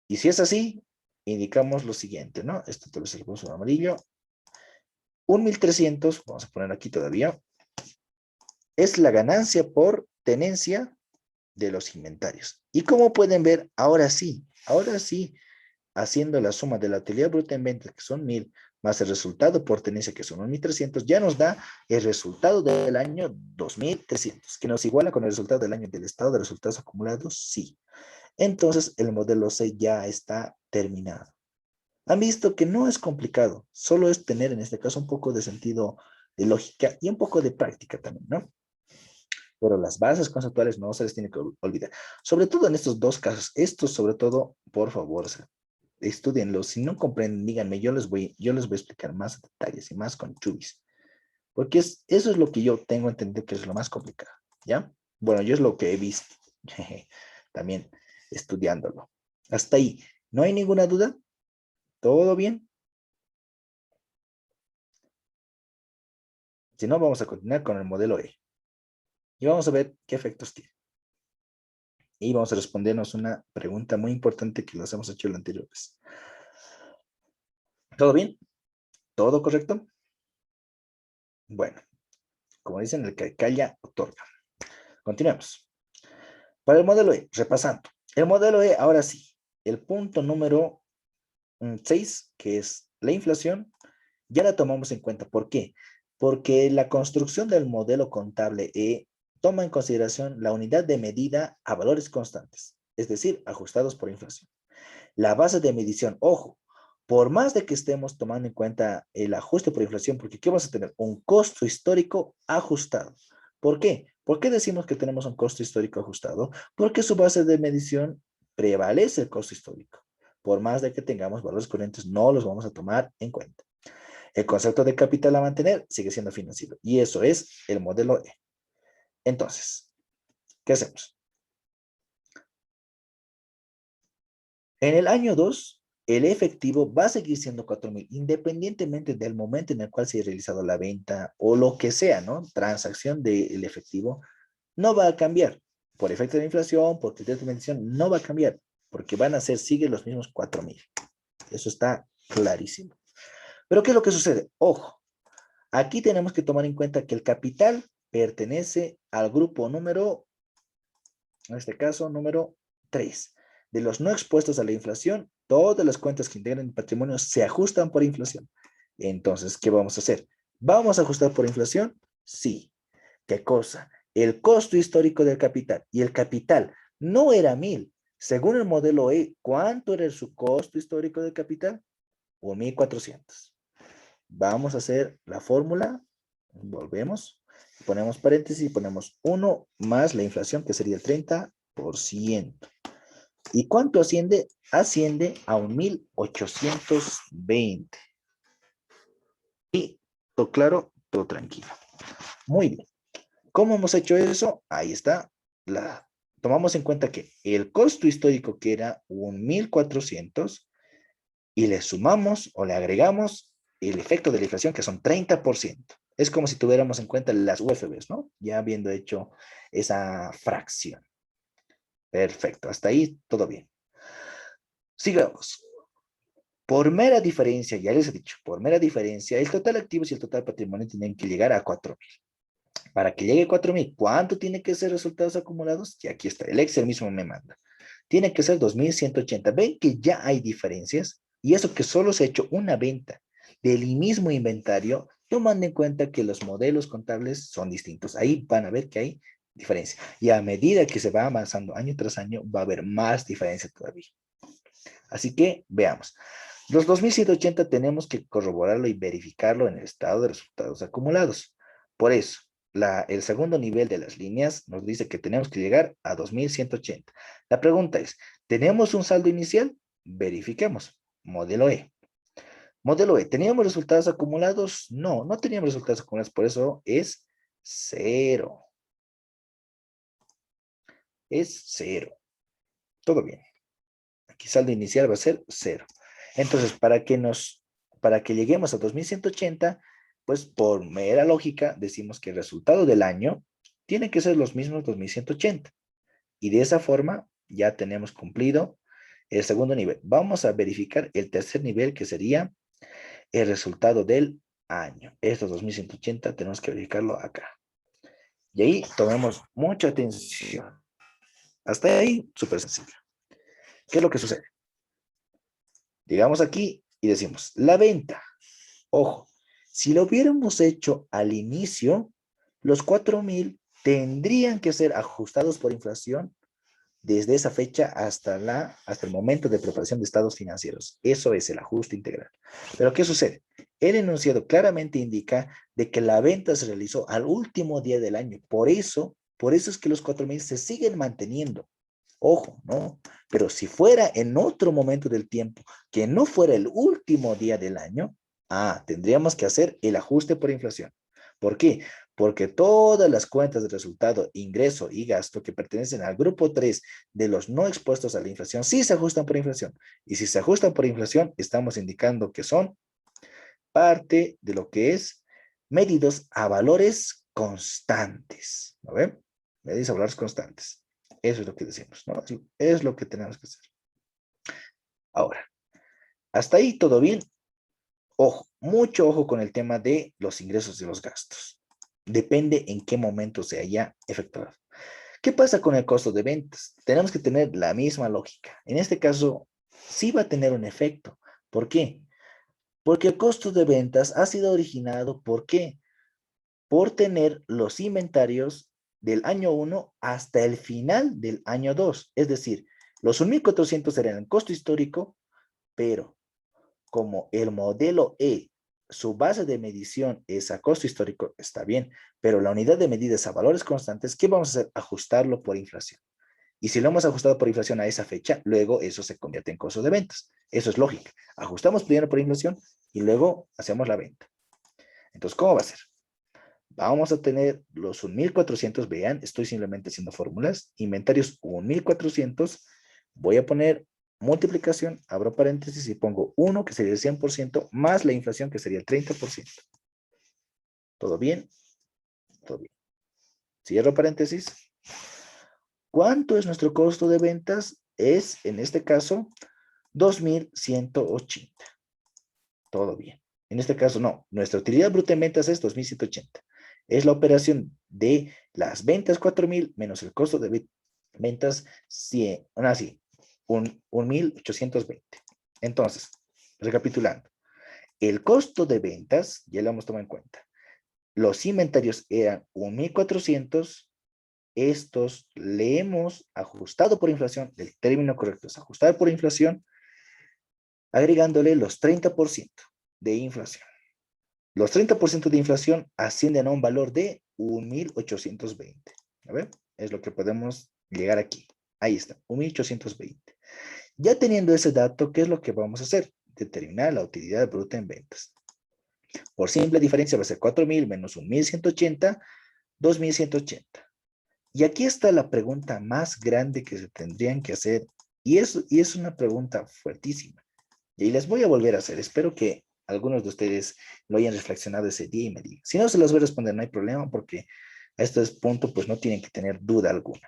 Y si es así, indicamos lo siguiente, ¿no? Esto tal vez se lo puso en amarillo. 1.300, vamos a poner aquí todavía, es la ganancia por tenencia de los inventarios. Y como pueden ver, ahora sí, haciendo la suma de la utilidad bruta en ventas, que son 1.000, más el resultado por tenencia, que son 1.300, ya nos da el resultado del año 2.300, que nos iguala con el resultado del año del estado de resultados acumulados, sí. Entonces, el modelo C ya está terminado. Han visto que no es complicado, solo es tener en este caso un poco de sentido de lógica y un poco de práctica también, ¿no? Pero las bases conceptuales no se les tiene que olvidar. Sobre todo en estos dos casos, estos sobre todo, por favor, estudienlos. Si no comprenden, díganme, yo les voy a explicar más detalles y más con chubis. Porque eso es lo que yo tengo entendido que es lo más complicado, ¿ya? Bueno, yo es lo que he visto, también estudiándolo. Hasta ahí, ¿no hay ninguna duda? ¿Todo bien? Si no, vamos a continuar con el modelo E. Y vamos a ver qué efectos tiene. Y vamos a respondernos una pregunta muy importante que nos hemos hecho la anterior vez. ¿Todo bien? ¿Todo correcto? Bueno, como dicen, el que calla otorga. Continuemos. Para el modelo E, repasando. El modelo E, ahora sí, el punto número 6, que es la inflación, ya la tomamos en cuenta. ¿Por qué? Porque la construcción del modelo contable E toma en consideración la unidad de medida a valores constantes, es decir, ajustados por inflación. La base de medición, ojo, por más de que estemos tomando en cuenta el ajuste por inflación, porque ¿qué vamos a tener? Un costo histórico ajustado. ¿Por qué? ¿Por qué decimos que tenemos un costo histórico ajustado? Porque su base de medición prevalece el costo histórico. Por más de que tengamos valores corrientes, no los vamos a tomar en cuenta. El concepto de capital a mantener sigue siendo financiero y eso es el modelo E. Entonces, ¿qué hacemos? En el año 2, el efectivo va a seguir siendo 4.000, independientemente del momento en el cual se haya realizado la venta o lo que sea, ¿no? Transacción del efectivo, no va a cambiar. Por efecto de inflación, por criterios de medición, no va a cambiar, porque van a ser, sigue los mismos 4.000. Eso está clarísimo. Pero ¿qué es lo que sucede? Ojo, aquí tenemos que tomar en cuenta que el capital pertenece al grupo número, en este caso, número 3. De los no expuestos a la inflación, todas las cuentas que integran el patrimonio se ajustan por inflación. Entonces, ¿qué vamos a hacer? ¿Vamos a ajustar por inflación? Sí. ¿Qué cosa? El costo histórico del capital. Y el capital no era 1.000. Según el modelo E, ¿cuánto era su costo histórico del capital? 1.400. Vamos a hacer la fórmula. Volvemos. Ponemos paréntesis y ponemos 1 más la inflación, que sería el 30%. ¿Y cuánto asciende? Asciende a 1.820. Y todo claro, todo tranquilo. Muy bien. ¿Cómo hemos hecho eso? Ahí está. Tomamos en cuenta que el costo histórico, que era 1.400, y le sumamos o le agregamos el efecto de la inflación, que son 30%. Es como si tuviéramos en cuenta las UFBs, ¿no? Ya habiendo hecho esa fracción. Perfecto, hasta ahí todo bien. Sigamos. Por mera diferencia, ya les he dicho, por mera diferencia, el total activos y el total patrimonio tienen que llegar a 4.000. Para que llegue a 4.000, ¿cuánto tiene que ser resultados acumulados? Y aquí está, el Excel mismo me manda. Tiene que ser 2.180. Ven que ya hay diferencias y eso que solo se ha hecho una venta del mismo inventario, tomando en cuenta que los modelos contables son distintos. Ahí van a ver que hay diferencia. Y a medida que se va avanzando año tras año, va a haber más diferencia todavía. Así que veamos. Los 2180 tenemos que corroborarlo y verificarlo en el estado de resultados acumulados. Por eso, el segundo nivel de las líneas nos dice que tenemos que llegar a 2180. La pregunta es, ¿tenemos un saldo inicial? Verifiquemos. Modelo E. Modelo E, ¿teníamos resultados acumulados? No, no teníamos resultados acumulados, por eso es 0. Es 0. Todo bien. Aquí saldo inicial va a ser 0. Entonces, para que lleguemos a 2180, pues por mera lógica, decimos que el resultado del año tiene que ser los mismos 2180. Y de esa forma ya tenemos cumplido el segundo nivel. Vamos a verificar el tercer nivel, que sería el resultado del año. Estos 2180 tenemos que verificarlo acá. Y ahí tomemos mucha atención. Hasta ahí, súper sencillo. ¿Qué es lo que sucede? Llegamos aquí y decimos, la venta. Ojo, si lo hubiéramos hecho al inicio, los 4,000 tendrían que ser ajustados por inflación desde esa fecha hasta el momento de preparación de estados financieros. Eso es el ajuste integral. Pero ¿qué sucede? El enunciado claramente indica de que la venta se realizó al último día del año. Por eso es que los 4,000 se siguen manteniendo. Ojo, ¿no? Pero si fuera en otro momento del tiempo, que no fuera el último día del año, tendríamos que hacer el ajuste por inflación. ¿Por qué? Porque todas las cuentas de resultado, ingreso y gasto que pertenecen al grupo 3 de los no expuestos a la inflación, sí se ajustan por inflación. Y si se ajustan por inflación, estamos indicando que son parte de lo que es medidos a valores constantes. ¿No ven? Medidos a valores constantes. Eso es lo que decimos, ¿no? Es lo que tenemos que hacer. Ahora, hasta ahí todo bien. Ojo, mucho ojo con el tema de los ingresos y los gastos. Depende en qué momento se haya efectuado. ¿Qué pasa con el costo de ventas? Tenemos que tener la misma lógica. En este caso, sí va a tener un efecto. ¿Por qué? Porque el costo de ventas ha sido originado, ¿por qué? Por tener los inventarios del año 1 hasta el final del año 2. Es decir, los 1,400 eran el costo histórico, pero como el modelo E, su base de medición es a costo histórico, está bien, pero la unidad de medida es a valores constantes, ¿qué vamos a hacer? Ajustarlo por inflación. Y si lo hemos ajustado por inflación a esa fecha, luego eso se convierte en costo de ventas. Eso es lógica. Ajustamos primero por inflación y luego hacemos la venta. Entonces, ¿cómo va a ser? Vamos a tener los 1,400, vean, estoy simplemente haciendo fórmulas, inventarios 1,400, voy a poner multiplicación, abro paréntesis y pongo 1, que sería el 100%, más la inflación, que sería el 30%. ¿Todo bien? Todo bien. Cierro paréntesis. ¿Cuánto es nuestro costo de ventas? Es, en este caso, 2,180. Todo bien. En este caso, no. Nuestra utilidad bruta en ventas es 2,180. Es la operación de las ventas 4,000 menos el costo de ventas 100, así, 1,820. Entonces, recapitulando, el costo de ventas, ya lo hemos tomado en cuenta. Los inventarios eran 1,400. Estos le hemos ajustado por inflación. El término correcto es ajustar por inflación, agregándole los 30% de inflación. Los 30% de inflación ascienden a un valor de 1,820. A ver, es lo que podemos llegar aquí. Ahí está, 1,820. Ya teniendo ese dato, ¿qué es lo que vamos a hacer? Determinar la utilidad bruta en ventas. Por simple diferencia va a ser 4,000 menos 1,180, 2,180. Y aquí está la pregunta más grande que se tendrían que hacer. Y es una pregunta fuertísima. Y les voy a volver a hacer. Espero que algunos de ustedes lo hayan reflexionado ese día y me digan. Si no, se los voy a responder, no hay problema, porque a este punto, pues no tienen que tener duda alguna.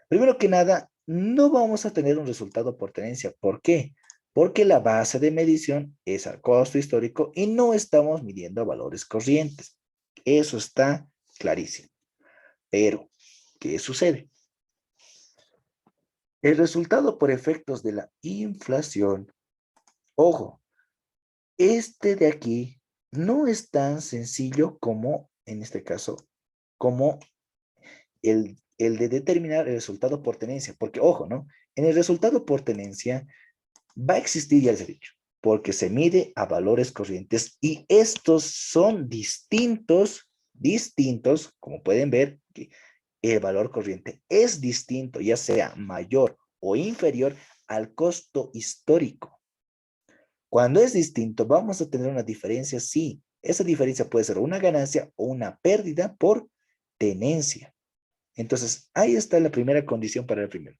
Primero que nada, no vamos a tener un resultado por tenencia. ¿Por qué? Porque la base de medición es al costo histórico y no estamos midiendo valores corrientes. Eso está clarísimo. Pero, ¿qué sucede? El resultado por efectos de la inflación, ojo, este de aquí no es tan sencillo como, en este caso, como el de determinar el resultado por tenencia, porque ojo, ¿no? En el resultado por tenencia va a existir, ya les he dicho, porque se mide a valores corrientes y estos son distintos, como pueden ver, que el valor corriente es distinto, ya sea mayor o inferior al costo histórico. Cuando es distinto, vamos a tener una diferencia, sí. Esa diferencia puede ser una ganancia o una pérdida por tenencia. Entonces, ahí está la primera condición para el primero.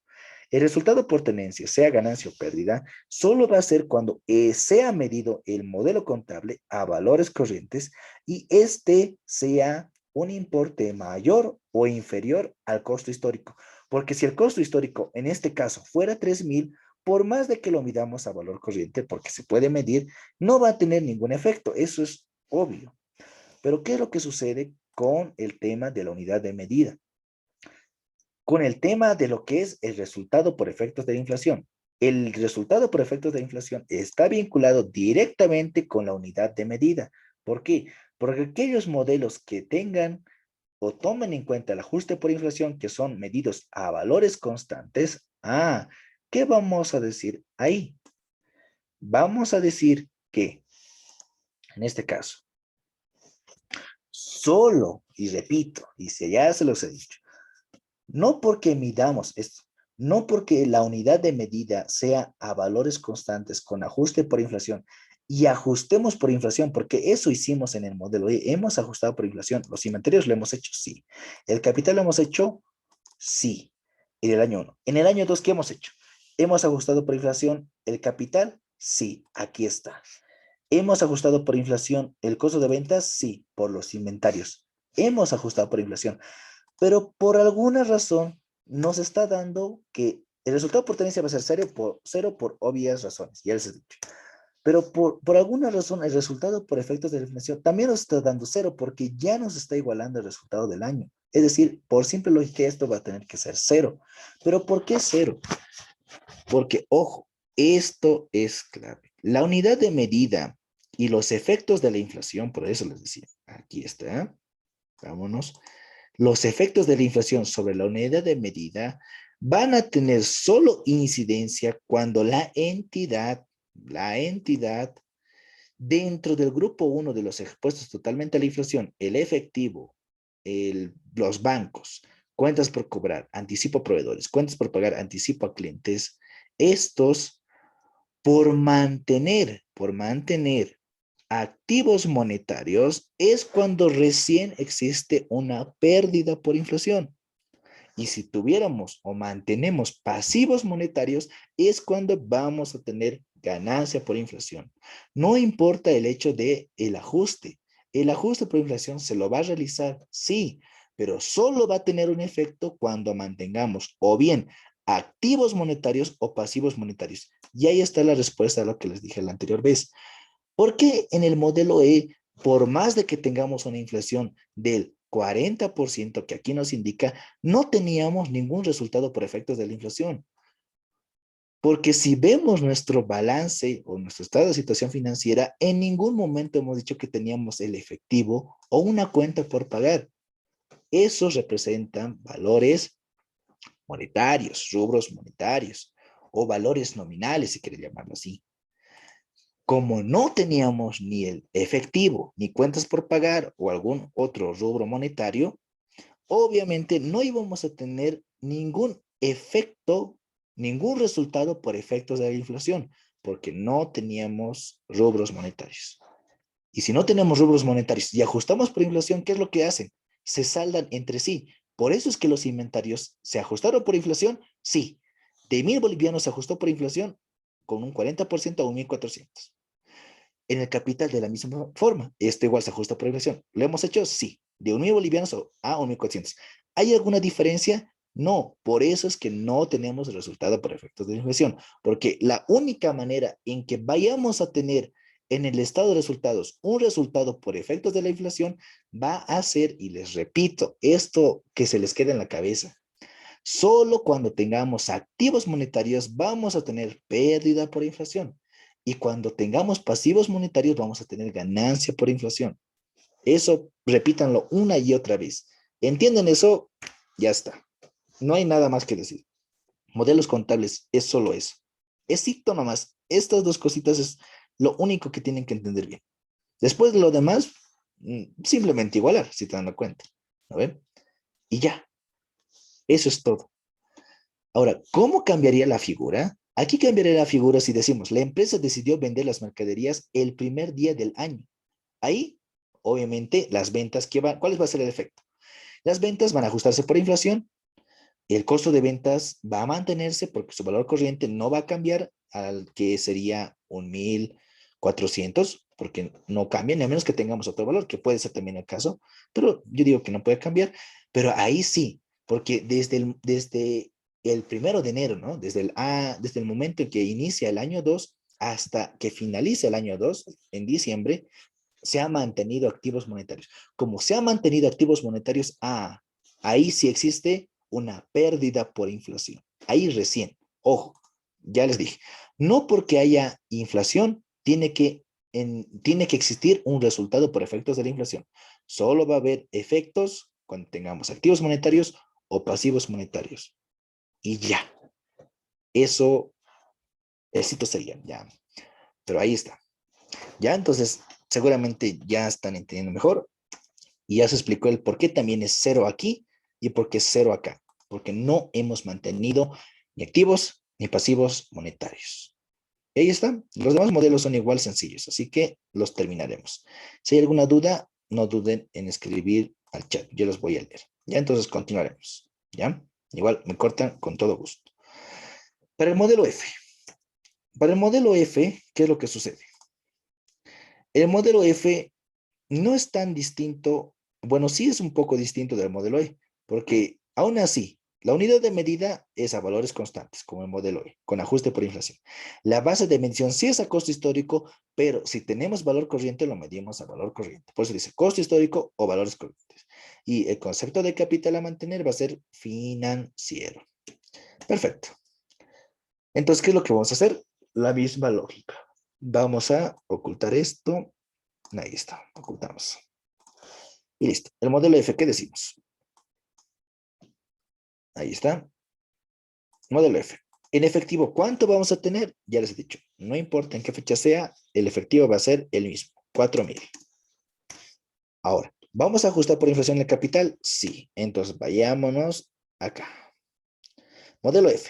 El resultado por tenencia, sea ganancia o pérdida, solo va a ser cuando sea medido el modelo contable a valores corrientes y este sea un importe mayor o inferior al costo histórico. Porque si el costo histórico en este caso fuera 3,000, por más de que lo midamos a valor corriente, porque se puede medir, no va a tener ningún efecto. Eso es obvio. Pero ¿qué es lo que sucede con el tema de la unidad de medida? Con el tema de lo que es el resultado por efectos de la inflación. El resultado por efectos de la inflación está vinculado directamente con la unidad de medida. ¿Por qué? Porque aquellos modelos que tengan o tomen en cuenta el ajuste por inflación que son medidos a valores constantes, ¿qué vamos a decir ahí? Vamos a decir que, en este caso, solo, y repito, y si ya se los he dicho, no porque midamos esto, no porque la unidad de medida sea a valores constantes con ajuste por inflación y ajustemos por inflación, porque eso hicimos en el modelo. Hemos ajustado por inflación. Los inventarios lo hemos hecho, sí. El capital lo hemos hecho, sí. En el año 1. En el año 2, ¿qué hemos hecho? ¿Hemos ajustado por inflación el capital? Sí, aquí está. ¿Hemos ajustado por inflación el costo de ventas? Sí, por los inventarios. Hemos ajustado por inflación. Pero por alguna razón nos está dando que el resultado por tenencia va a ser cero por obvias razones, ya les he dicho. Pero por alguna razón el resultado por efectos de la inflación también nos está dando cero porque ya nos está igualando el resultado del año. Es decir, por simple lógica esto va a tener que ser cero. ¿Pero por qué cero? Porque, ojo, esto es clave. La unidad de medida y los efectos de la inflación, por eso les decía, aquí está, vámonos. Los efectos de la inflación sobre la unidad de medida van a tener solo incidencia cuando la entidad dentro del grupo 1 de los expuestos totalmente a la inflación, el efectivo, los bancos, cuentas por cobrar, anticipo a proveedores, cuentas por pagar, anticipo a clientes, estos por mantener activos monetarios es cuando recién existe una pérdida por inflación. Y si tuviéramos o mantenemos pasivos monetarios, es cuando vamos a tener ganancia por inflación. No importa el hecho de el ajuste. El ajuste por inflación se lo va a realizar, sí, pero solo va a tener un efecto cuando mantengamos o bien activos monetarios o pasivos monetarios. Y ahí está la respuesta a lo que les dije la anterior vez. Porque en el modelo E, por más de que tengamos una inflación del 40% que aquí nos indica, no teníamos ningún resultado por efectos de la inflación. Porque si vemos nuestro balance o nuestro estado de situación financiera, en ningún momento hemos dicho que teníamos el efectivo o una cuenta por pagar. Esos representan valores monetarios, rubros monetarios o valores nominales, si quiere llamarlo así. Como no teníamos ni el efectivo, ni cuentas por pagar o algún otro rubro monetario, obviamente no íbamos a tener ningún efecto, ningún resultado por efectos de la inflación, porque no teníamos rubros monetarios. Y si no tenemos rubros monetarios y ajustamos por inflación, ¿qué es lo que hacen? Se saldan entre sí. Por eso es que los inventarios se ajustaron por inflación, sí. De 1,000 bolivianos se ajustó por inflación con un 40% a 1,400. En el capital de la misma forma, esto igual se ajusta por inflación. ¿Lo hemos hecho? Sí. De 1,000 bolivianos a 1,400. ¿Hay alguna diferencia? No. Por eso es que no tenemos el resultado por efectos de inflación. Porque la única manera en que vayamos a tener en el estado de resultados un resultado por efectos de la inflación va a ser, y les repito, esto que se les quede en la cabeza. Solo cuando tengamos activos monetarios vamos a tener pérdida por inflación. Y cuando tengamos pasivos monetarios vamos a tener ganancia por inflación. Eso repítanlo una y otra vez. ¿Entienden eso? Ya está. No hay nada más que decir. Modelos contables es solo eso. Es cito nomás. Estas dos cositas es lo único que tienen que entender bien. Después de lo demás, simplemente igualar, si te dan cuenta. ¿No ven? Y ya. Eso es todo. Ahora, ¿cómo cambiaría la figura? Aquí cambiaría la figura si decimos, la empresa decidió vender las mercaderías el primer día del año. Ahí, obviamente, las ventas, ¿cuál va a ser el efecto? Las ventas van a ajustarse por inflación, el costo de ventas va a mantenerse porque su valor corriente no va a cambiar al que sería 1,400, porque no cambia, ni a menos que tengamos otro valor, que puede ser también el caso, pero yo digo que no puede cambiar, pero ahí sí, porque desde el 1 de enero, ¿no? Desde el momento en que inicia el año 2 hasta que finalice el año 2 en diciembre, se ha mantenido activos monetarios. Como se ha mantenido activos monetarios, ahí sí existe una pérdida por inflación. Ahí recién, ojo, ya les dije, no porque haya inflación tiene que existir un resultado por efectos de la inflación. Solo va a haber efectos cuando tengamos activos monetarios o pasivos monetarios. Y ya, eso, éxito sería, ya. Pero ahí está. Ya, entonces, seguramente ya están entendiendo mejor. Y ya se explicó el por qué también es cero aquí y por qué es cero acá. Porque no hemos mantenido ni activos ni pasivos monetarios. Y ahí está. Los demás modelos son igual sencillos, así que los terminaremos. Si hay alguna duda, no duden en escribir al chat. Yo los voy a leer. Ya, entonces continuaremos. ¿Ya? Igual me cortan con todo gusto. Para el modelo F. Para el modelo F, ¿qué es lo que sucede? El modelo F no es tan distinto, bueno, sí es un poco distinto del modelo E, porque aún así, la unidad de medida es a valores constantes, como el modelo E, con ajuste por inflación. La base de medición sí es a costo histórico, pero si tenemos valor corriente, lo medimos a valor corriente. Por eso dice costo histórico o valores corrientes. Y el concepto de capital a mantener va a ser financiero. Perfecto. Entonces, ¿qué es lo que vamos a hacer? La misma lógica. Vamos a ocultar esto. Ahí está, ocultamos. Y listo. El modelo F, ¿qué decimos? Ahí está. Modelo F. En efectivo, ¿cuánto vamos a tener? Ya les he dicho, no importa en qué fecha sea, el efectivo va a ser el mismo, 4,000. Ahora, ¿vamos a ajustar por inflación el capital? Sí. Entonces, vayámonos acá. Modelo F.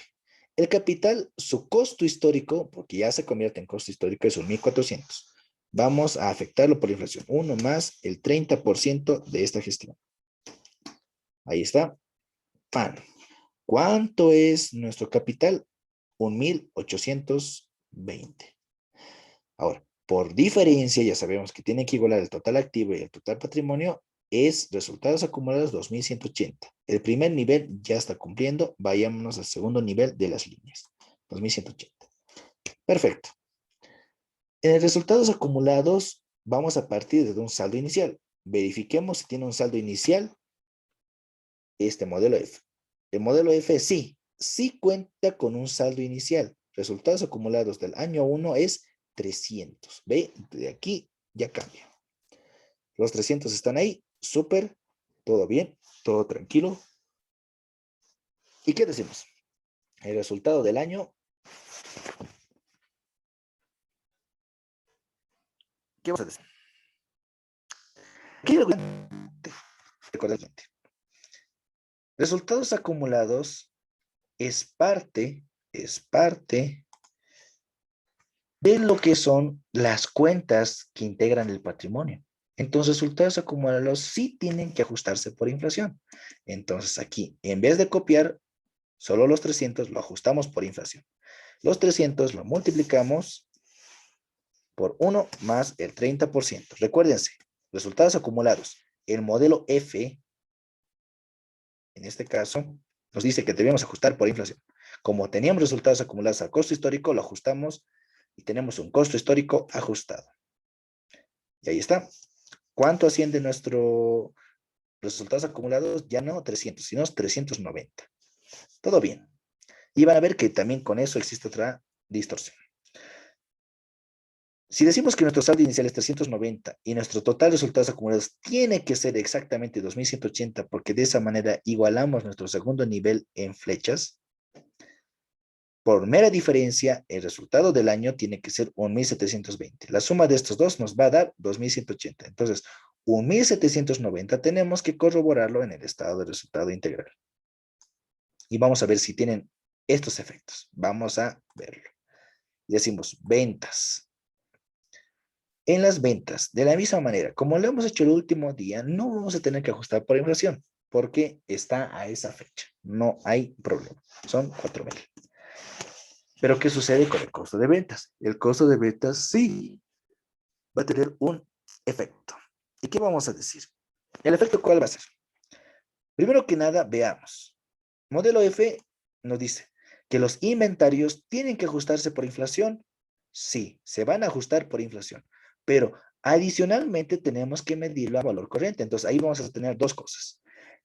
El capital, su costo histórico, porque ya se convierte en costo histórico, es 1,400. Vamos a afectarlo por inflación. 1 más el 30% de esta gestión. Ahí está. ¡Pam! ¿Cuánto es nuestro capital? 1,820. Ahora, por diferencia, ya sabemos que tiene que igualar el total activo y el total patrimonio, es resultados acumulados 2,180. El primer nivel ya está cumpliendo, vayámonos al segundo nivel de las líneas, 2,180. Perfecto. En el resultados acumulados, vamos a partir de un saldo inicial. Verifiquemos si tiene un saldo inicial este modelo F. El modelo F sí cuenta con un saldo inicial. Resultados acumulados del año 1 es 300. ¿Ve? De aquí ya cambia. Los 300 están ahí. Súper. Todo bien. Todo tranquilo. ¿Y qué decimos? El resultado del año. ¿Qué vamos a decir? Aquí recuerda, resultados acumulados es parte de lo que son las cuentas que integran el patrimonio. Entonces, resultados acumulados sí tienen que ajustarse por inflación. Entonces, aquí, en vez de copiar solo los 300, lo ajustamos por inflación. Los 300 lo multiplicamos por 1 más el 30%. Recuérdense, resultados acumulados. El modelo F, en este caso, nos dice que debemos ajustar por inflación. Como teníamos resultados acumulados al costo histórico, lo ajustamos y tenemos un costo histórico ajustado. Y ahí está. ¿Cuánto asciende nuestro resultados acumulados? Ya no 300, sino 390. Todo bien. Y van a ver que también con eso existe otra distorsión. Si decimos que nuestro saldo inicial es 390 y nuestro total de resultados acumulados tiene que ser exactamente 2180, porque de esa manera igualamos nuestro segundo nivel en flechas, por mera diferencia, el resultado del año tiene que ser 1720. La suma de estos dos nos va a dar 2180. Entonces, 1790 tenemos que corroborarlo en el estado de resultado integral. Y vamos a ver si tienen estos efectos. Vamos a verlo. Y decimos ventas. En las ventas, de la misma manera, como lo hemos hecho el último día, no vamos a tener que ajustar por inflación, porque está a esa fecha. No hay problema. Son 4,000. Pero ¿qué sucede con el costo de ventas? El costo de ventas sí va a tener un efecto. ¿Y qué vamos a decir? ¿El efecto cuál va a ser? Primero que nada, veamos. Modelo F nos dice que los inventarios tienen que ajustarse por inflación. Sí, se van a ajustar por inflación. Pero adicionalmente tenemos que medirlo a valor corriente. Entonces ahí vamos a tener dos cosas.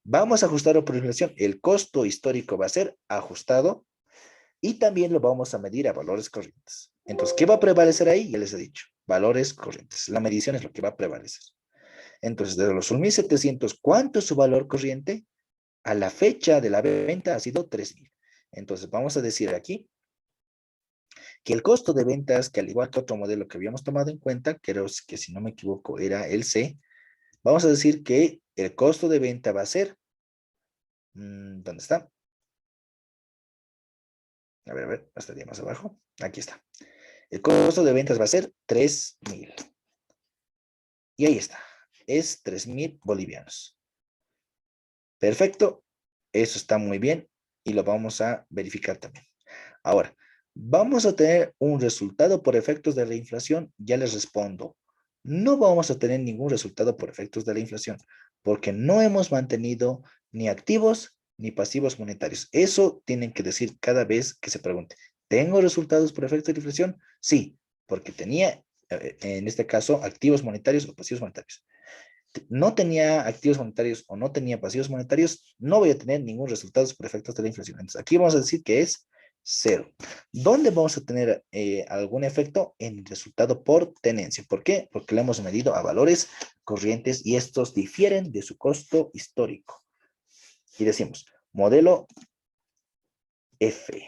Vamos a ajustarlo por inflación. El costo histórico va a ser ajustado y también lo vamos a medir a valores corrientes. Entonces, ¿qué va a prevalecer ahí? Ya les he dicho, valores corrientes. La medición es lo que va a prevalecer. Entonces, de los 1,700, ¿cuánto es su valor corriente? A la fecha de la venta ha sido 3,000. Entonces, vamos a decir aquí que el costo de ventas, que al igual que otro modelo que habíamos tomado en cuenta, creo que si no me equivoco era el C, vamos a decir que el costo de venta va a ser, ¿dónde está? A ver, estaría más abajo. Aquí está. El costo de ventas va a ser 3,000. Y ahí está. Es 3,000 bolivianos. Perfecto. Eso está muy bien. Y lo vamos a verificar también. Ahora, vamos a tener un resultado por efectos de la inflación. Ya les respondo. No vamos a tener ningún resultado por efectos de la inflación, porque no hemos mantenido ni activos ni pasivos monetarios. Eso tienen que decir cada vez que se pregunte. ¿Tengo resultados por efectos de la inflación? Sí, porque tenía, en este caso, activos monetarios o pasivos monetarios. No tenía activos monetarios o no tenía pasivos monetarios, no voy a tener ningún resultado por efectos de la inflación. Entonces, aquí vamos a decir que es 0. ¿Dónde vamos a tener algún efecto? En el resultado por tenencia. ¿Por qué? Porque lo hemos medido a valores corrientes y estos difieren de su costo histórico. Y decimos, modelo F.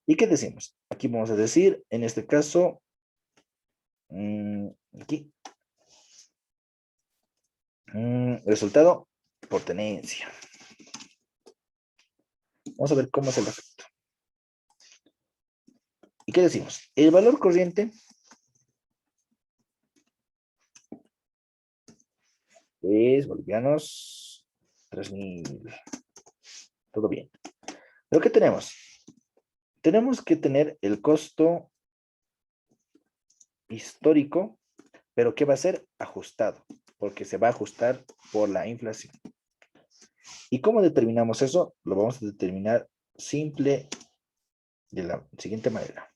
¿Y qué decimos? Aquí vamos a decir, en este caso, aquí, resultado por tenencia. Vamos a ver cómo es el efecto. ¿Y qué decimos? El valor corriente es bolivianos 3,000. Todo bien. ¿Pero qué tenemos? Tenemos que tener el costo histórico, pero ¿qué va a ser? Ajustado, porque se va a ajustar por la inflación. ¿Y cómo determinamos eso? Lo vamos a determinar simple de la siguiente manera.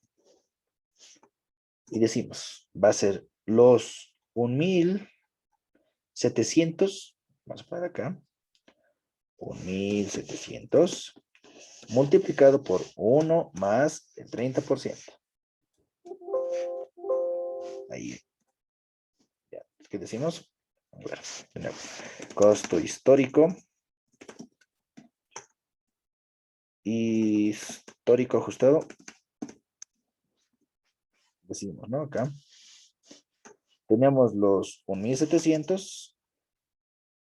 Y decimos, va a ser los 1,700, vamos a poner acá, 1,700 multiplicado por 1 más el 30%. Ahí. Ya. ¿Qué decimos? A ver, de nuevo. Costo histórico. Histórico ajustado. Decimos, ¿no? Acá. Tenemos los 1,700.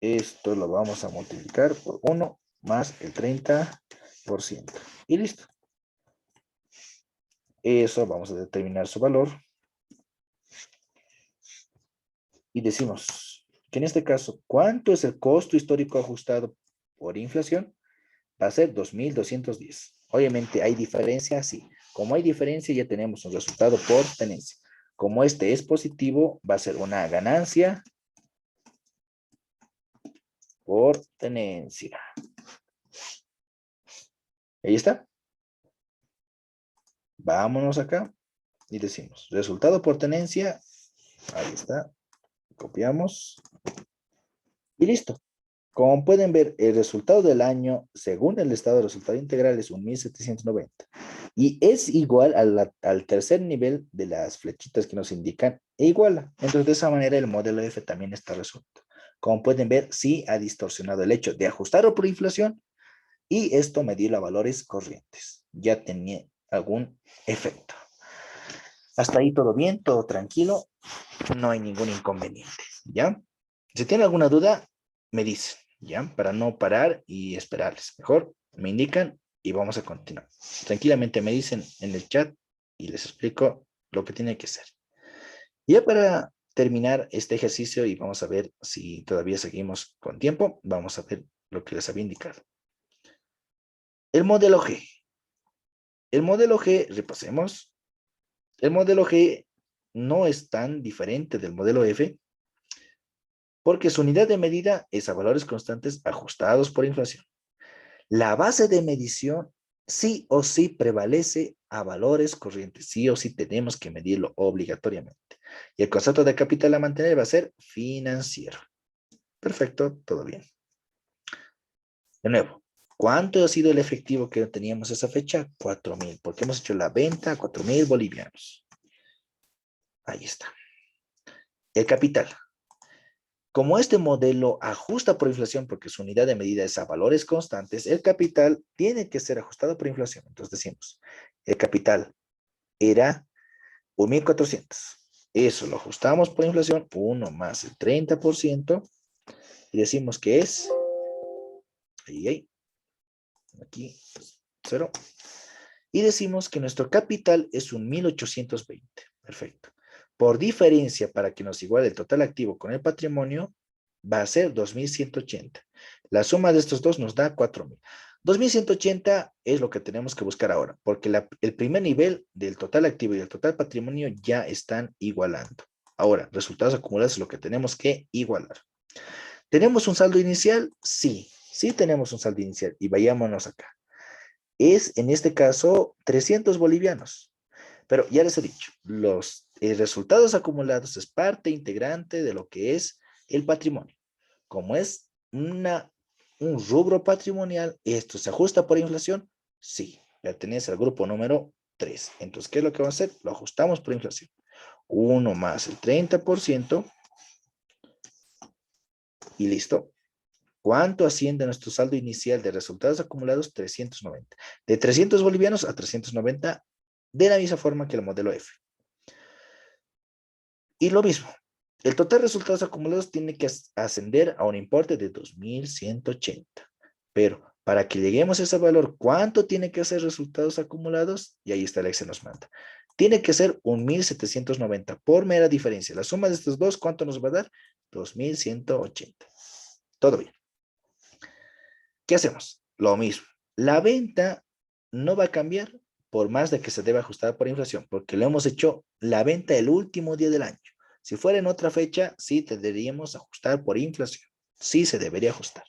Esto lo vamos a multiplicar por 1 más el 30%. Y listo. Eso vamos a determinar su valor. Y decimos que en este caso, ¿cuánto es el costo histórico ajustado por inflación? Va a ser 2,210. Obviamente hay diferencia, sí. Como hay diferencia, ya tenemos un resultado por tenencia. Como este es positivo, va a ser una ganancia por tenencia. Ahí está. Vámonos acá y decimos, resultado por tenencia. Ahí está. Copiamos. Y listo. Como pueden ver, el resultado del año, según el estado de resultado integral, es 1,790. Y es igual al tercer nivel de las flechitas que nos indican e iguala. Entonces, de esa manera, el modelo F también está resuelto. Como pueden ver, sí ha distorsionado el hecho de ajustarlo por inflación y esto me dio a valores corrientes. Ya tenía algún efecto. Hasta ahí todo bien, todo tranquilo, no hay ningún inconveniente, ¿ya? Si tienen alguna duda, me dicen, ¿ya? Para no parar y esperarles. Mejor me indican y vamos a continuar. Tranquilamente me dicen en el chat y les explico lo que tiene que ser. Ya para terminar este ejercicio y vamos a ver si todavía seguimos con tiempo, vamos a ver lo que les había indicado. El modelo G. El modelo G, repasemos. El modelo G no es tan diferente del modelo F porque su unidad de medida es a valores constantes ajustados por inflación. La base de medición sí o sí prevalece a valores corrientes. Sí o sí tenemos que medirlo obligatoriamente. Y el concepto de capital a mantener va a ser financiero. Perfecto, todo bien. De nuevo, ¿cuánto ha sido el efectivo que teníamos esa fecha? 4.000, porque hemos hecho la venta a 4.000 bolivianos. Ahí está. El capital. Como este modelo ajusta por inflación porque su unidad de medida es a valores constantes, el capital tiene que ser ajustado por inflación. Entonces decimos, el capital era 1.400. Eso lo ajustamos por inflación, 1 más el 30%, y decimos que es, aquí, 0. Y decimos que nuestro capital es un 1.820. Perfecto. Por diferencia, para que nos iguale el total activo con el patrimonio, va a ser 2.180. La suma de estos dos nos da 4.000. 2.180 es lo que tenemos que buscar ahora, porque el primer nivel del total activo y el total patrimonio ya están igualando. Ahora, resultados acumulados es lo que tenemos que igualar. ¿Tenemos un saldo inicial? Sí, sí tenemos un saldo inicial. Y vayámonos acá. Es, en este caso, 300 bolivianos. Pero ya les he dicho, los resultados acumulados es parte integrante de lo que es el patrimonio. Como es un rubro patrimonial, ¿esto se ajusta por inflación? Sí, pertenece al grupo número 3. Entonces, ¿qué es lo que va a hacer? Lo ajustamos por inflación. 1 más el 30% y listo. ¿Cuánto asciende nuestro saldo inicial de resultados acumulados? 390. De 300 bolivianos a 390, de la misma forma que el modelo F. Y lo mismo, el total de resultados acumulados tiene que ascender a un importe de 2.180. Pero para que lleguemos a ese valor, ¿cuánto tiene que ser resultados acumulados? Y ahí está el Excel nos manda. Tiene que ser 1.790 por mera diferencia. La suma de estos dos, ¿cuánto nos va a dar? 2.180. Todo bien. ¿Qué hacemos? Lo mismo. La venta no va a cambiar por más de que se deba ajustar por inflación, porque lo hemos hecho la venta el último día del año. Si fuera en otra fecha, sí deberíamos ajustar por inflación. Sí se debería ajustar,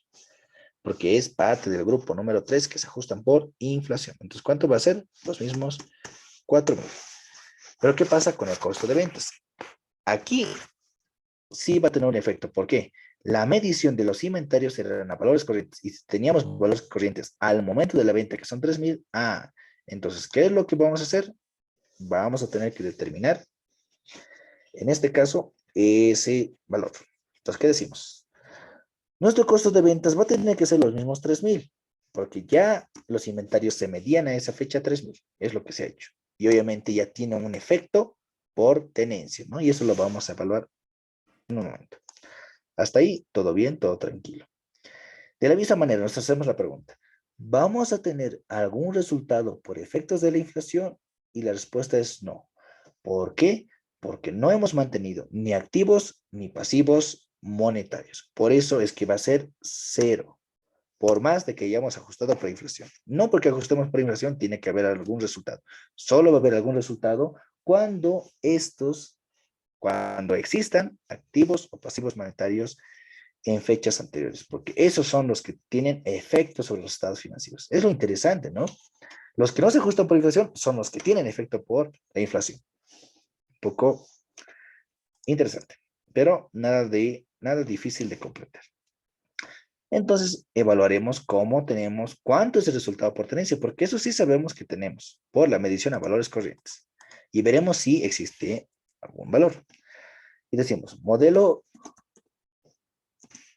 porque es parte del grupo número 3 que se ajustan por inflación. Entonces, ¿cuánto va a ser? Los mismos 4.000. Pero, ¿qué pasa con el costo de ventas? Aquí sí va a tener un efecto. ¿Por qué? La medición de los inventarios eran a valores corrientes. Y si teníamos valores corrientes al momento de la venta, que son 3.000, entonces, ¿qué es lo que vamos a hacer? Vamos a tener que determinar, en este caso, ese valor. Entonces, ¿qué decimos? Nuestro costo de ventas va a tener que ser los mismos 3.000, porque ya los inventarios se medían a esa fecha 3.000. Es lo que se ha hecho. Y obviamente ya tiene un efecto por tenencia, ¿no? Y eso lo vamos a evaluar en un momento. Hasta ahí, todo bien, todo tranquilo. De la misma manera, nos hacemos la pregunta, ¿vamos a tener algún resultado por efectos de la inflación? Y la respuesta es no. ¿Por qué? Porque no hemos mantenido ni activos ni pasivos monetarios. Por eso es que va a ser cero, por más de que hayamos ajustado por inflación. No porque ajustemos por inflación tiene que haber algún resultado. Solo va a haber algún resultado cuando existan activos o pasivos monetarios en fechas anteriores, porque esos son los que tienen efecto sobre los estados financieros. Es lo interesante, ¿no? Los que no se ajustan por inflación son los que tienen efecto por la inflación. Un poco interesante, pero nada difícil de completar. Entonces, evaluaremos cómo tenemos, cuánto es el resultado por tenencia, porque eso sí sabemos que tenemos por la medición a valores corrientes. Y veremos si existe algún valor. Y decimos, modelo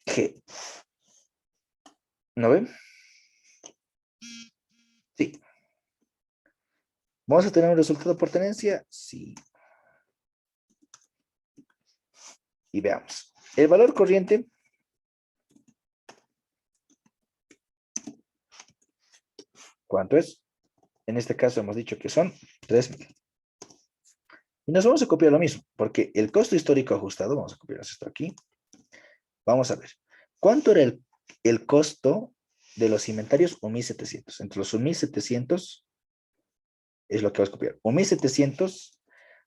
G. ¿No ven? Sí. ¿Vamos a tener un resultado por tenencia? Sí. Y veamos. El valor corriente ¿cuánto es? En este caso hemos dicho que son 3.000. Y nos vamos a copiar lo mismo, porque el costo histórico ajustado, vamos a copiar esto aquí. Vamos a ver. ¿Cuánto era el costo de los inventarios? 1.700. Entre los 1.700 es lo que vas a copiar. 1.700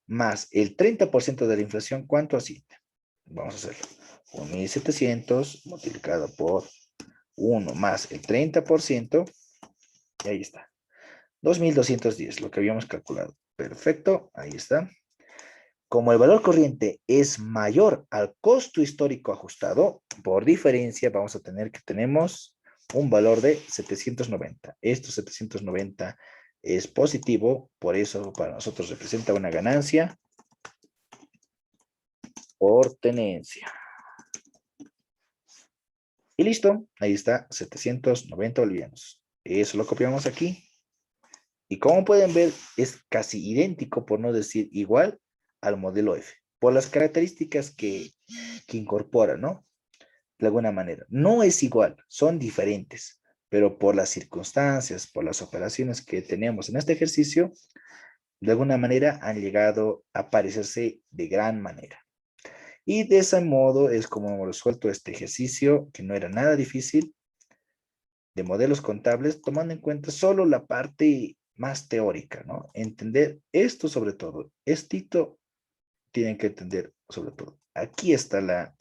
más el 30% de la inflación, ¿cuánto asciende? Vamos a hacerlo. 1.700 multiplicado por 1 más el 30%, y ahí está. 2.210, lo que habíamos calculado. Perfecto, ahí está. Como el valor corriente es mayor al costo histórico ajustado, por diferencia vamos a tener que tenemos un valor de 790. Esto 790 es positivo, por eso para nosotros representa una ganancia por tenencia. Y listo, ahí está 790 bolivianos. Eso lo copiamos aquí. Y como pueden ver, es casi idéntico, por no decir igual, al modelo F, por las características que incorpora, ¿no? De alguna manera. No es igual, son diferentes, pero por las circunstancias, por las operaciones que tenemos en este ejercicio, de alguna manera han llegado a parecerse de gran manera. Y de ese modo es como hemos resuelto este ejercicio, que no era nada difícil, de modelos contables, tomando en cuenta solo la parte más teórica, ¿no? Entender esto sobre todo. Esto tienen que entender sobre todo. Aquí está la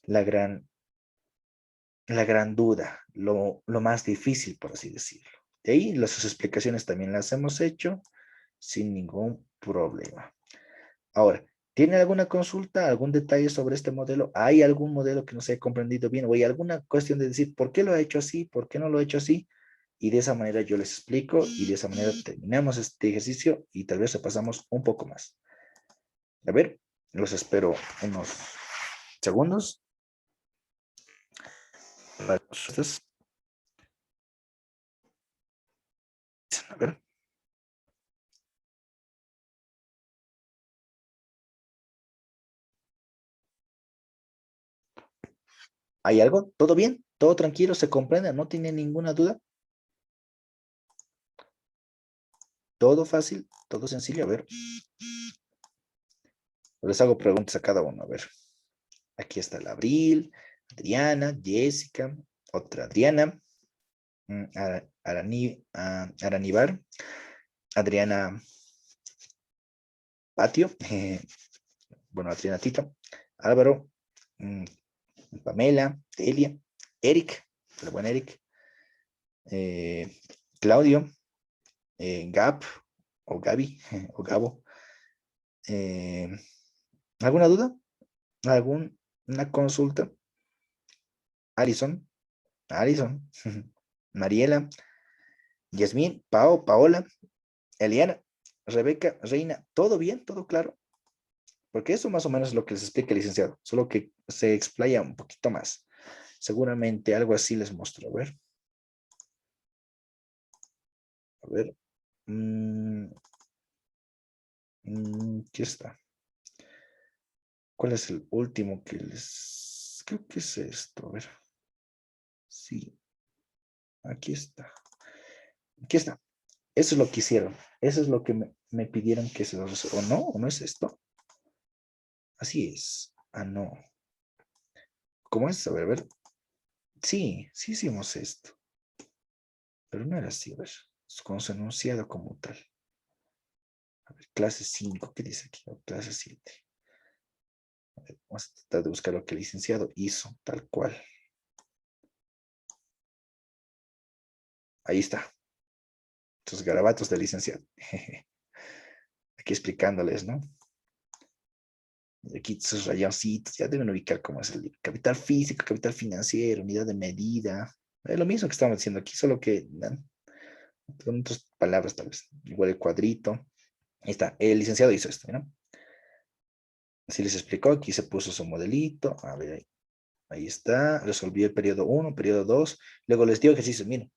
gran, la gran duda, lo más difícil, por así decirlo. De ahí las explicaciones también las hemos hecho sin ningún problema. Ahora, ¿tiene alguna consulta, algún detalle sobre este modelo? ¿Hay algún modelo que no se haya comprendido bien? ¿O hay alguna cuestión de decir, ¿por qué lo ha hecho así? ¿Por qué no lo ha hecho así? Y de esa manera yo les explico y de esa manera terminamos este ejercicio y tal vez repasamos un poco más. A ver, los espero unos segundos. A ver, ¿hay algo? ¿Todo bien? ¿Todo tranquilo? ¿Se comprende? ¿No tiene ninguna duda? ¿Todo fácil? ¿Todo sencillo? A ver, les hago preguntas a cada uno. A ver, aquí está el Abril, Adriana, Jessica, otra Adriana, Aranibar, Adriana Patio, bueno, Adriana Tita, Álvaro, mm, Pamela, Delia, Eric, el buen Eric, eh, Claudio, Gab, o Gaby, o Gabo. Eh, ¿Alguna duda? ¿Alguna consulta? Alison, Alison, Mariela, Yasmín, Pao, Paola, Eliana, Rebeca, Reina, ¿todo bien? ¿Todo claro? Porque eso más o menos es lo que les explica el licenciado, solo que se explaya un poquito más. Seguramente algo así les muestro. A ver. Mm, ¿Qué está? ¿Cuál es el último que les... Creo que es esto. A ver. Sí, aquí está. Aquí está. Eso es lo que hicieron. Eso es lo que me pidieron que se lo resuelva. ¿O no? ¿O no es esto? Así es. Ah, no. ¿Cómo es? A ver. Sí, sí hicimos esto. Pero no era así, a ver. Es con su enunciado como tal. A ver, clase 5, ¿qué dice aquí? O clase 7. A ver, vamos a tratar de buscar lo que el licenciado hizo, tal cual. Ahí está. Sus garabatos del licenciado. Aquí explicándoles, ¿no? Aquí sus rayoncitos, ya deben ubicar cómo es el capital físico, capital financiero, unidad de medida. Es lo mismo que estamos diciendo aquí, solo que con otras palabras tal vez. Igual el cuadrito. Ahí está, el licenciado hizo esto, ¿no? Así les explicó, aquí se puso su modelito. A ver, ahí está, resolvió el periodo 1, periodo 2. Luego les dio ejercicios, miren.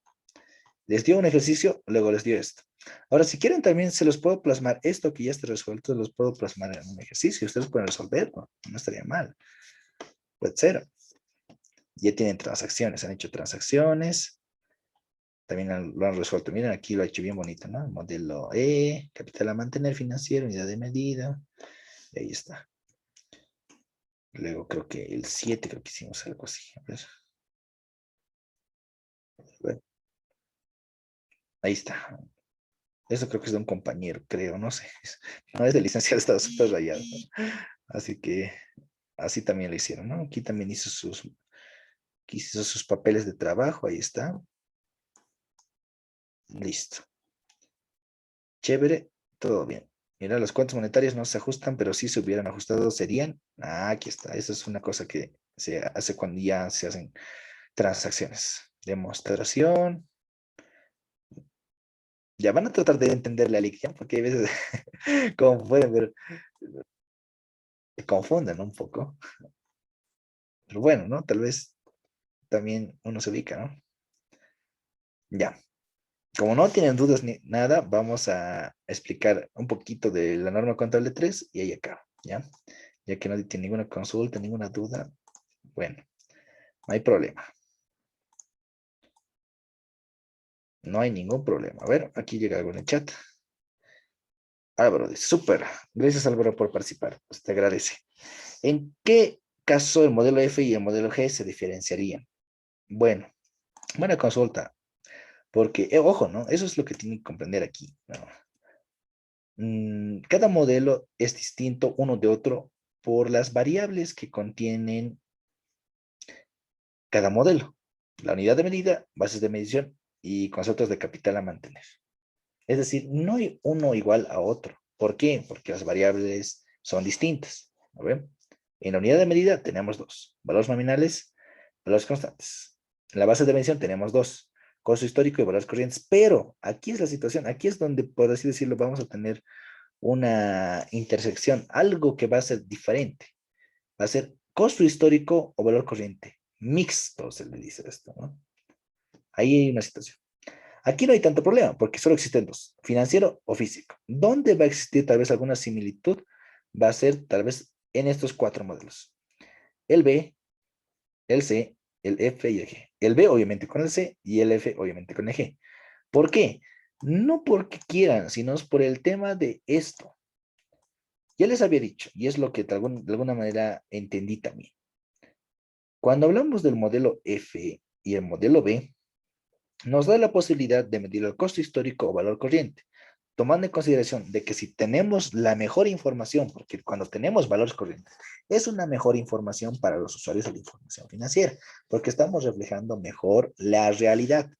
Les dio un ejercicio, luego les dio esto. Ahora, si quieren también se los puedo plasmar, esto que ya está resuelto, los puedo plasmar en un ejercicio. Ustedes pueden resolverlo, no estaría mal. Puede ser. Ya tienen transacciones, han hecho transacciones. También lo han resuelto. Miren, aquí lo ha hecho bien bonito, ¿no? Modelo E, capital a mantener financiero, unidad de medida. Y ahí está. Luego creo que el 7, creo que hicimos algo así. A ver. Bueno, ahí está. Eso creo que es de un compañero, creo, no sé. No es de licenciado, estaba súper rayado. Así que así también lo hicieron, ¿no? Aquí hizo sus papeles de trabajo, ahí está. Listo. Chévere, todo bien. Mira, las cuentas monetarias no se ajustan, pero si se hubieran ajustado serían. Ah, aquí está. Esa es una cosa que se hace cuando ya se hacen transacciones. Demostración. Ya van a tratar de entender la liquidez, porque a veces, como pueden ver, se confunden un poco. Pero bueno, ¿no? Tal vez también uno se ubica, ¿no? Ya. Como no tienen dudas ni nada, vamos a explicar un poquito de la norma contable 3 y ahí acá, ¿ya? Ya que no tiene ninguna consulta, ninguna duda, bueno, no hay problema. No hay ningún problema. A ver, aquí llega algo en el chat. Álvaro dice, súper. Gracias Álvaro por participar. Pues te agradece. ¿En qué caso el modelo F y el modelo G se diferenciarían? Bueno, buena consulta. Porque, ojo, ¿no? Eso es lo que tienen que comprender aquí, ¿no? Cada modelo es distinto uno de otro por las variables que contienen cada modelo. La unidad de medida, bases de medición y conceptos de capital a mantener. Es decir, no hay uno igual a otro. ¿Por qué? Porque las variables son distintas. ¿No ven? En la unidad de medida tenemos dos, valores nominales, valores constantes. En la base de medición tenemos dos, costo histórico y valores corrientes, pero aquí es la situación, aquí es donde, por así decirlo, vamos a tener una intersección, algo que va a ser diferente. Va a ser costo histórico o valor corriente. Mixto se le dice esto, ¿no? Ahí hay una situación. Aquí no hay tanto problema porque solo existen dos, financiero o físico. ¿Dónde va a existir tal vez alguna similitud? Va a ser tal vez en estos cuatro modelos. El B, el C, el F y el G. El B obviamente con el C y el F obviamente con el G. ¿Por qué? No porque quieran, sino es por el tema de esto. Ya les había dicho, y es lo que de alguna manera entendí también. Cuando hablamos del modelo F y el modelo B, nos da la posibilidad de medir el costo histórico o valor corriente, tomando en consideración de que si tenemos la mejor información, porque cuando tenemos valores corrientes, es una mejor información para los usuarios de la información financiera, porque estamos reflejando mejor la realidad.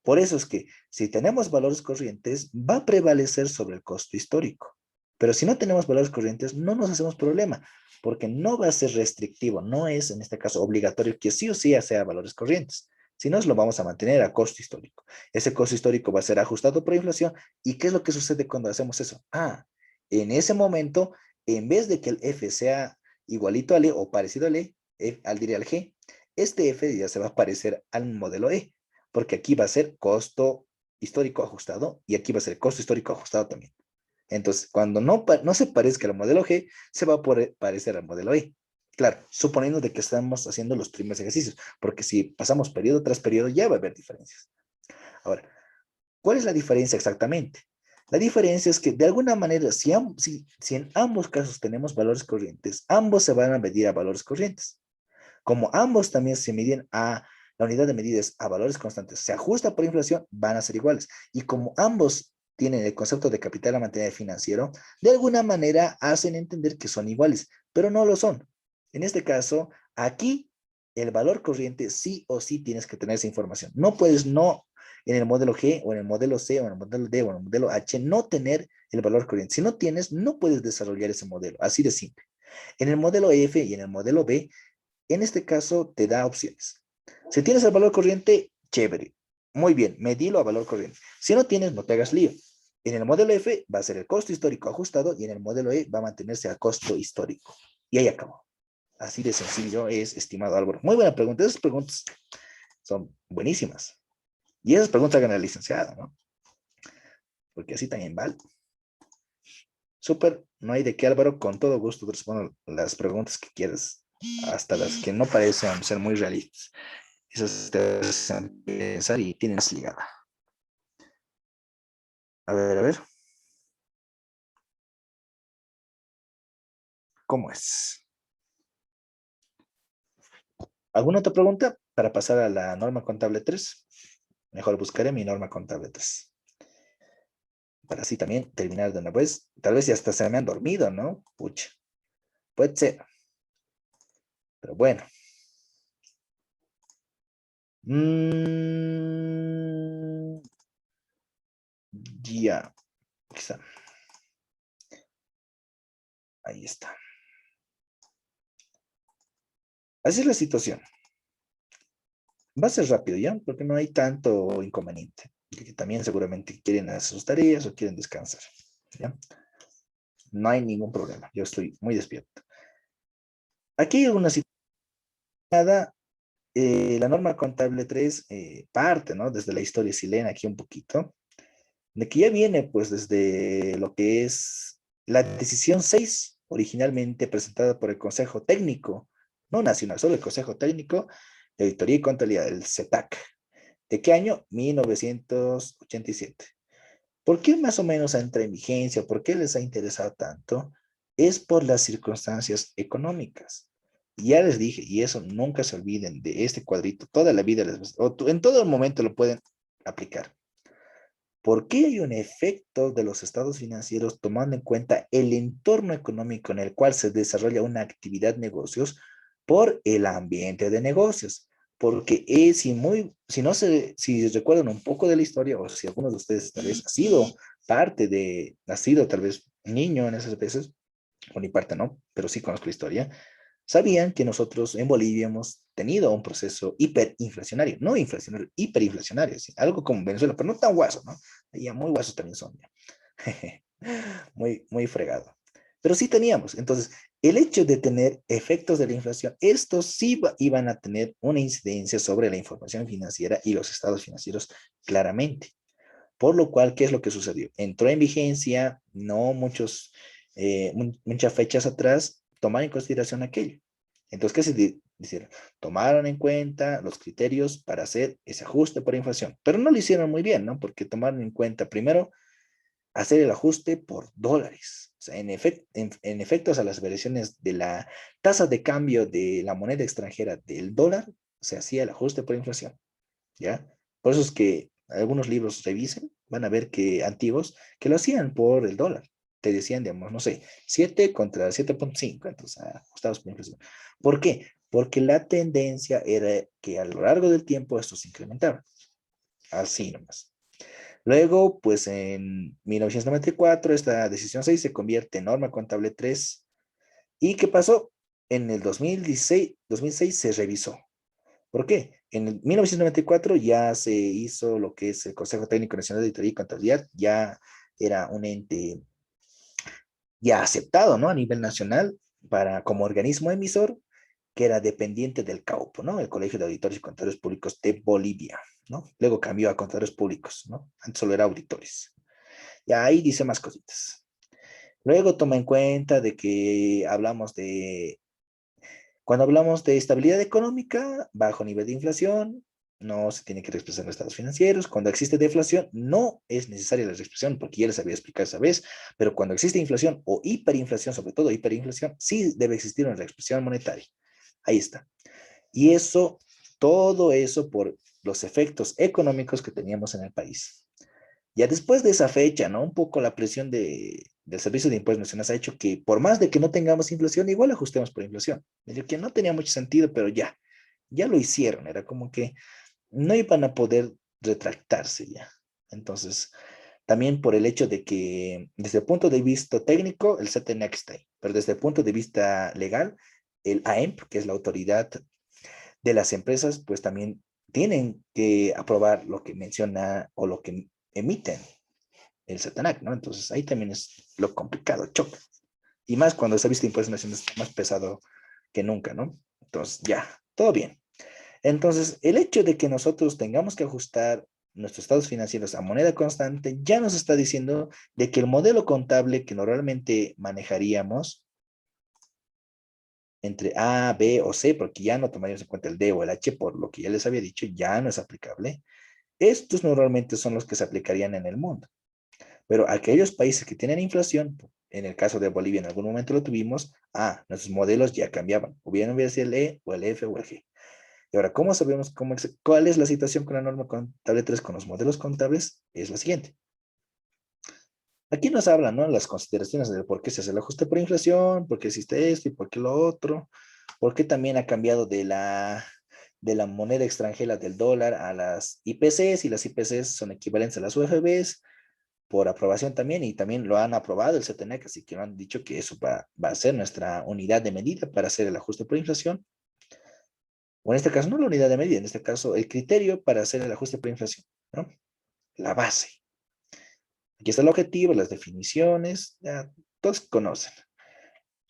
Por eso es que si tenemos valores corrientes, va a prevalecer sobre el costo histórico. Pero si no tenemos valores corrientes, no nos hacemos problema, porque no va a ser restrictivo, no es en este caso obligatorio que sí o sí sea valores corrientes. Si no, lo vamos a mantener a costo histórico. Ese costo histórico va a ser ajustado por inflación. ¿Y qué es lo que sucede cuando hacemos eso? En ese momento, en vez de que el F sea igualito al E o parecido al E, al diría al G, este F ya se va a parecer al modelo E, porque aquí va a ser costo histórico ajustado y aquí va a ser costo histórico ajustado también. Entonces, cuando no se parezca al modelo G, se va a parecer al modelo E. Claro, suponiendo de que estamos haciendo los primeros ejercicios, porque si pasamos periodo tras periodo ya va a haber diferencias. Ahora, ¿cuál es la diferencia exactamente? La diferencia es que de alguna manera, si en ambos casos tenemos valores corrientes, ambos se van a medir a valores corrientes. Como ambos también se miden a la unidad de medidas a valores constantes, se ajusta por inflación, van a ser iguales. Y como ambos tienen el concepto de capital a mantener financiero, de alguna manera hacen entender que son iguales, pero no lo son. En este caso, aquí el valor corriente sí o sí tienes que tener esa información. No puedes no en el modelo G o en el modelo C o en el modelo D o en el modelo H no tener el valor corriente. Si no tienes, no puedes desarrollar ese modelo. Así de simple. En el modelo F y en el modelo B, en este caso te da opciones. Si tienes el valor corriente, chévere. Muy bien, medilo a valor corriente. Si no tienes, no te hagas lío. En el modelo F va a ser el costo histórico ajustado y en el modelo E va a mantenerse al costo histórico. Y ahí acabó. Así de sencillo es, estimado Álvaro. Muy buena pregunta. Esas preguntas son buenísimas. Y esas preguntas hagan a la licenciada, ¿no? Porque así también vale. Súper, no hay de qué, Álvaro. Con todo gusto te respondo las preguntas que quieras, hasta las que no parecen ser muy realistas. Esas te hacen pensar y tienes ligada. A ver, a ver. ¿Cómo es? ¿Alguna otra pregunta para pasar a la norma contable 3? Mejor buscaré mi norma contable 3. Para así también terminar de una vez. Tal vez ya hasta se me han dormido, ¿no? Pucha. Puede ser. Pero bueno. Mm, ya. Quizá. Ahí está. Así es la situación. Va a ser rápido, ¿ya? Porque no hay tanto inconveniente. Que también seguramente quieren hacer sus tareas o quieren descansar, ¿ya? No hay ningún problema. Yo estoy muy despierto. Aquí hay alguna situación. La norma contable 3 parte, ¿no? Desde la historia chilena aquí un poquito, de que ya viene pues desde lo que es la decisión 6 originalmente presentada por el Consejo Técnico, no nacional, solo el Consejo Técnico de Auditoría y Contabilidad, el CETAC. ¿De qué año? 1987. ¿Por qué más o menos entra en vigencia? ¿Por qué les ha interesado tanto? Es por las circunstancias económicas. Y ya les dije, y eso nunca se olviden de este cuadrito, toda la vida, en todo momento lo pueden aplicar. ¿Por qué hay un efecto de los estados financieros tomando en cuenta el entorno económico en el cual se desarrolla una actividad de negocios por el ambiente de negocios? Porque si no se, si recuerdan un poco de la historia, o si algunos de ustedes tal vez ha sido ha sido tal vez niño en esas veces, o ni parte no, pero sí conozco la historia, sabían que nosotros en Bolivia hemos tenido un proceso hiperinflacionario, no inflacionario, hiperinflacionario, ¿sí? Algo como Venezuela, pero no tan guaso, ¿no? Ya muy guasos también son, ya. Muy, muy fregado. Pero sí teníamos. Entonces, el hecho de tener efectos de la inflación, estos sí iban a tener una incidencia sobre la información financiera y los estados financieros claramente. Por lo cual, ¿qué es lo que sucedió? Entró en vigencia, no muchas fechas atrás, tomar en consideración aquello. Entonces, ¿qué se hicieron? Tomaron en cuenta los criterios para hacer ese ajuste por inflación, pero no lo hicieron muy bien, ¿no? Porque tomaron en cuenta primero hacer el ajuste por dólares. O sea, en efectos a las variaciones de la tasa de cambio de la moneda extranjera del dólar, se hacía el ajuste por inflación. ¿Ya? Por eso es que algunos libros revisen, van a ver que antiguos, que lo hacían por el dólar. Te decían, digamos, no sé, 7 contra 7,5, entonces ajustados por inflación. ¿Por qué? Porque la tendencia era que a lo largo del tiempo esto se incrementaba. Así nomás. Luego, pues en 1994, esta decisión 6 se convierte en norma contable 3. ¿Y qué pasó? En el 2006 se revisó. ¿Por qué? En el 1994 ya se hizo lo que es el Consejo Técnico Nacional de Auditoría y Contabilidad, ya era un ente ya aceptado, ¿no? A nivel nacional como organismo emisor que era dependiente del CAUPO, ¿no? El Colegio de Auditores y Contadores Públicos de Bolivia, ¿no? Luego cambió a Contadores Públicos, ¿no? Antes solo era auditores. Y ahí dice más cositas. Luego toma en cuenta de que cuando hablamos de estabilidad económica, bajo nivel de inflación, no se tiene que expresar en estados financieros. Cuando existe deflación, no es necesaria la expresión, porque ya les había explicado esa vez, pero cuando existe inflación o hiperinflación, sobre todo hiperinflación, sí debe existir una expresión monetaria. Ahí está. Y eso, todo eso por los efectos económicos que teníamos en el país. Ya después de esa fecha, ¿no? Un poco la presión del Servicio de Impuestos Nacionales ha hecho que por más de que no tengamos inflación, igual ajustemos por inflación. Medio que no tenía mucho sentido, pero ya lo hicieron. Era como que no iban a poder retractarse ya. Entonces, También por el hecho de que desde el punto de vista técnico, el CTNAC está ahí, pero desde el punto de vista legal, el AEMP, que es la autoridad de las empresas, pues también tienen que aprobar lo que menciona o lo que emiten el CETANAC, ¿no? Entonces ahí también es lo complicado, choca. Y más cuando se ha visto impuestos nacionales está más pesado que nunca, ¿no? Entonces ya, todo bien. Entonces, el hecho de que nosotros tengamos que ajustar nuestros estados financieros a moneda constante ya nos está diciendo de que el modelo contable que normalmente manejaríamos entre A, B o C, porque ya no tomaríamos en cuenta el D o el H, por lo que ya les había dicho, ya no es aplicable. Estos normalmente son los que se aplicarían en el mundo. Pero aquellos países que tienen inflación, en el caso de Bolivia en algún momento lo tuvimos, nuestros modelos ya cambiaban. Hubiera sido el E o el F o el G. Y ahora, ¿cómo sabemos cuál es la situación con la norma contable 3 con los modelos contables? Es la siguiente. Aquí nos hablan, ¿no? Las consideraciones de por qué se hace el ajuste por inflación, por qué existe esto y por qué lo otro, por qué también ha cambiado de la moneda extranjera del dólar a las IPCs, y las IPCs son equivalentes a las UFBs, por aprobación también, y también lo han aprobado el CETENEC, así que han dicho que eso va a ser nuestra unidad de medida para hacer el ajuste por inflación, o en este caso no la unidad de medida, en este caso el criterio para hacer el ajuste por inflación, ¿no? La base. Aquí está el objetivo, las definiciones, ya todos conocen.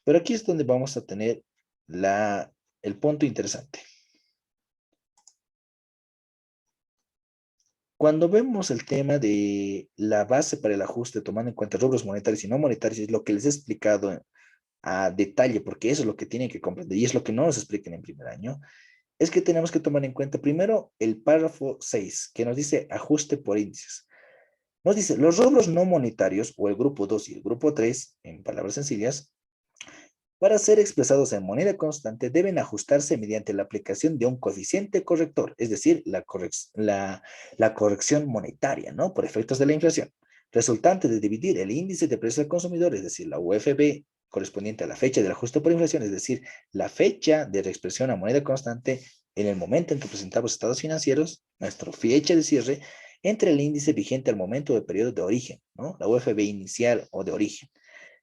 Pero aquí es donde vamos a tener el punto interesante. Cuando vemos el tema de la base para el ajuste, tomando en cuenta rubros monetarios y no monetarios, es lo que les he explicado a detalle, porque eso es lo que tienen que comprender y es lo que no nos explican en primer año, es que tenemos que tomar en cuenta primero el párrafo 6, que nos dice ajuste por índices. Nos dice, los rubros no monetarios, o el grupo 2 y el grupo 3, en palabras sencillas, para ser expresados en moneda constante, deben ajustarse mediante la aplicación de un coeficiente corrector, es decir, la corrección monetaria, ¿no? Por efectos de la inflación, resultante de dividir el índice de precios al consumidor, es decir, la UFB, correspondiente a la fecha del ajuste por inflación, es decir, la fecha de reexpresión a moneda constante en el momento en que presentamos estados financieros, nuestra fecha de cierre, entre el índice vigente al momento del periodo de origen, ¿no? La UFB inicial o de origen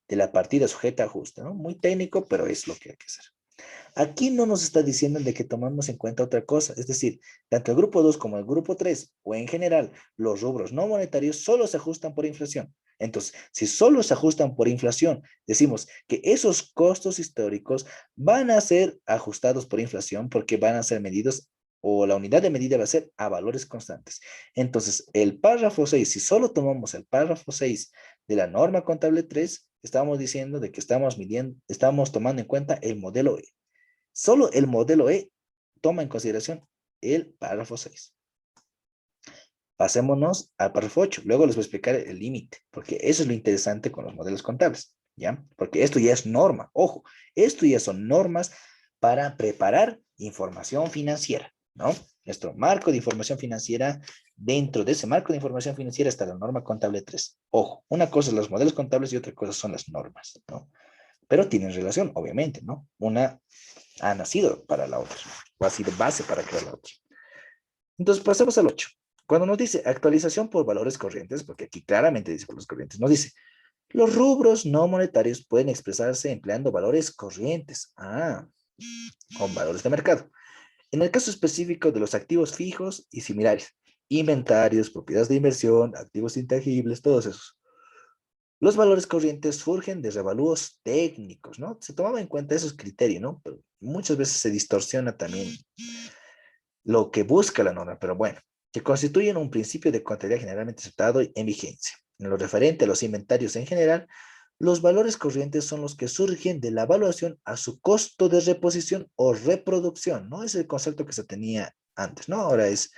de la partida sujeta a ajuste, ¿no? Muy técnico, pero es lo que hay que hacer. Aquí no nos está diciendo de que tomamos en cuenta otra cosa, es decir, tanto el grupo 2 como el grupo 3, o en general, los rubros no monetarios solo se ajustan por inflación. Entonces, si solo se ajustan por inflación, decimos que esos costos históricos van a ser ajustados por inflación porque van a ser medidos o la unidad de medida va a ser a valores constantes. Entonces, el párrafo 6, si solo tomamos el párrafo 6 de la norma contable 3, estamos diciendo de que estamos tomando en cuenta el modelo E. Solo el modelo E toma en consideración el párrafo 6. Pasémonos al párrafo 8. Luego les voy a explicar el límite, porque eso es lo interesante con los modelos contables, ¿ya? Porque esto ya es norma. Ojo, esto ya son normas para preparar información financiera, ¿no? Nuestro marco de información financiera, dentro de ese marco de información financiera está la norma contable 3. Ojo, una cosa son los modelos contables y otra cosa son las normas, ¿no? Pero tienen relación, obviamente, ¿no? Una ha nacido para la otra, o ha sido base para crear la otra. Entonces, pasemos al 8. Cuando nos dice actualización por valores corrientes, porque aquí claramente dice por los corrientes, nos dice, los rubros no monetarios pueden expresarse empleando valores corrientes, con valores de mercado. En el caso específico de los activos fijos y similares, inventarios, propiedades de inversión, activos intangibles, todos esos. Los valores corrientes surgen de revalúos técnicos, ¿no? Se tomaba en cuenta esos criterios, ¿no? Pero muchas veces se distorsiona también lo que busca la norma, pero bueno, que constituyen un principio de contabilidad generalmente aceptado en vigencia. En lo referente a los inventarios en general, los valores corrientes son los que surgen de la evaluación a su costo de reposición o reproducción, ¿no? Es el concepto que se tenía antes, ¿no? Ahora es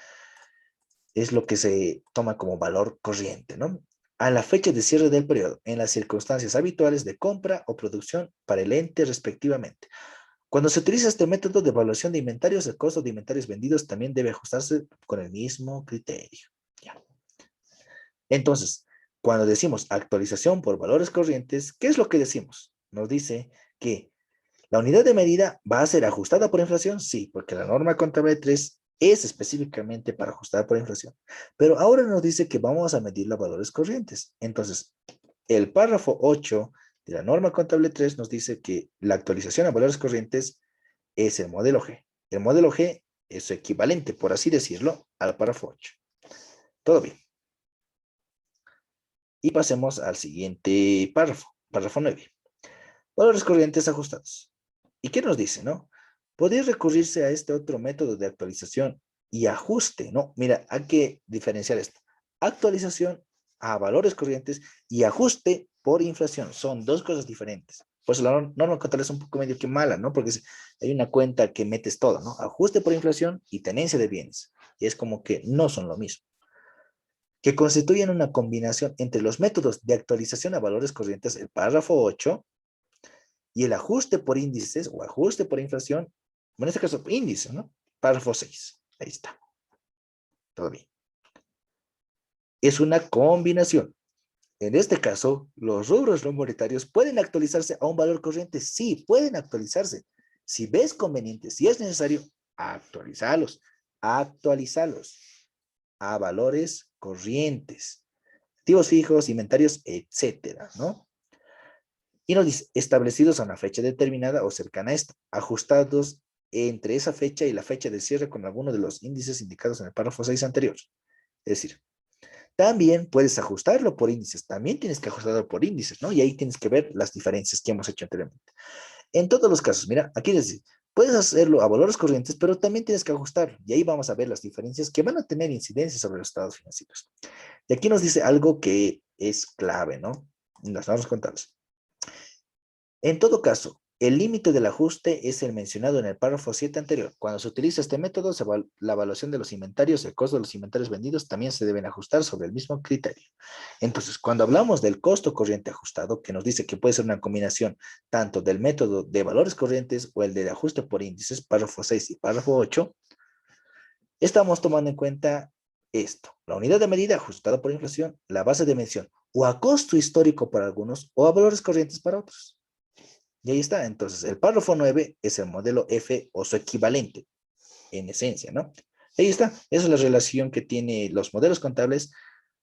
lo que se toma como valor corriente, ¿no? A la fecha de cierre del periodo, en las circunstancias habituales de compra o producción para el ente respectivamente. Cuando se utiliza este método de evaluación de inventarios, el costo de inventarios vendidos también debe ajustarse con el mismo criterio. Ya. Entonces, cuando decimos actualización por valores corrientes, ¿qué es lo que decimos? Nos dice que la unidad de medida va a ser ajustada por inflación, sí, porque la norma contable 3 es específicamente para ajustar por inflación. Pero ahora nos dice que vamos a medir los valores corrientes. Entonces, el párrafo 8 de la norma contable 3 nos dice que la actualización a valores corrientes es el modelo G. El modelo G es equivalente, por así decirlo, al párrafo 8. Todo bien. Y pasemos al siguiente párrafo, párrafo 9. Valores corrientes ajustados. ¿Y qué nos dice, no? Podría recurrirse a este otro método de actualización y ajuste, ¿no? Mira, hay que diferenciar esto. Actualización a valores corrientes y ajuste por inflación. Son dos cosas diferentes. Por eso la norma contable es un poco medio que mala, ¿no? Porque hay una cuenta que metes todo, ¿no? Ajuste por inflación y tenencia de bienes. Y es como que no son lo mismo. Que constituyen una combinación entre los métodos de actualización a valores corrientes, el párrafo 8, y el ajuste por índices o ajuste por inflación, en este caso índice, ¿no? Párrafo 6. Ahí está. Todo bien. Es una combinación. En este caso, los rubros no monetarios pueden actualizarse a un valor corriente. Sí, pueden actualizarse. Si ves conveniente, si es necesario, actualizarlos. Actualizarlos a valores corrientes. Activos fijos, inventarios, etcétera, ¿no? Y nos dice, establecidos a una fecha determinada o cercana a esta, ajustados entre esa fecha y la fecha de cierre con alguno de los índices indicados en el párrafo 6 anterior. Es decir, también puedes ajustarlo por índices, también tienes que ajustarlo por índices, ¿no? Y ahí tienes que ver las diferencias que hemos hecho anteriormente. En todos los casos, mira, aquí dice, puedes hacerlo a valores corrientes, pero también tienes que ajustarlo. Y ahí vamos a ver las diferencias que van a tener incidencia sobre los estados financieros. Y aquí nos dice algo que es clave, ¿no? En las normas contables. En todo caso, el límite del ajuste es el mencionado en el párrafo 7 anterior. Cuando se utiliza este método, la evaluación de los inventarios, el costo de los inventarios vendidos también se deben ajustar sobre el mismo criterio. Entonces, cuando hablamos del costo corriente ajustado, que nos dice que puede ser una combinación tanto del método de valores corrientes o el de ajuste por índices, párrafo 6 y párrafo 8, estamos tomando en cuenta esto: la unidad de medida ajustada por inflación, la base de medición o a costo histórico para algunos o a valores corrientes para otros. Y ahí está. Entonces, el párrafo 9 es el modelo F o su equivalente, en esencia, ¿no? Ahí está. Esa es la relación que tienen los modelos contables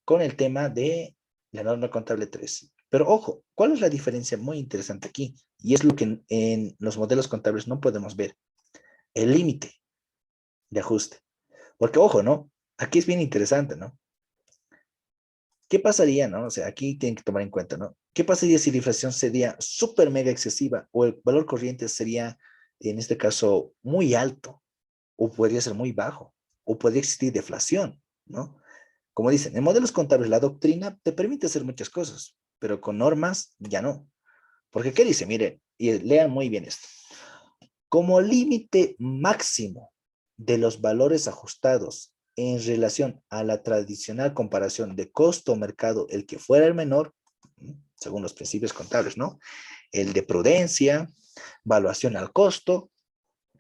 con el tema de la norma contable 3. Pero ojo, ¿cuál es la diferencia muy interesante aquí? Y es lo que en los modelos contables no podemos ver. El límite de ajuste. Porque ojo, ¿no? Aquí es bien interesante, ¿no? ¿Qué pasaría, no? O sea, aquí tienen que tomar en cuenta, ¿no? ¿Qué pasaría si la inflación sería súper mega excesiva o el valor corriente sería, en este caso, muy alto o podría ser muy bajo o podría existir deflación, ¿no? Como dicen, en modelos contables la doctrina te permite hacer muchas cosas, pero con normas ya no. Porque ¿qué dice? Miren, y lean muy bien esto. Como límite máximo de los valores ajustados en relación a la tradicional comparación de costo-mercado, el que fuera el menor, según los principios contables, ¿no? El de prudencia, valuación al costo,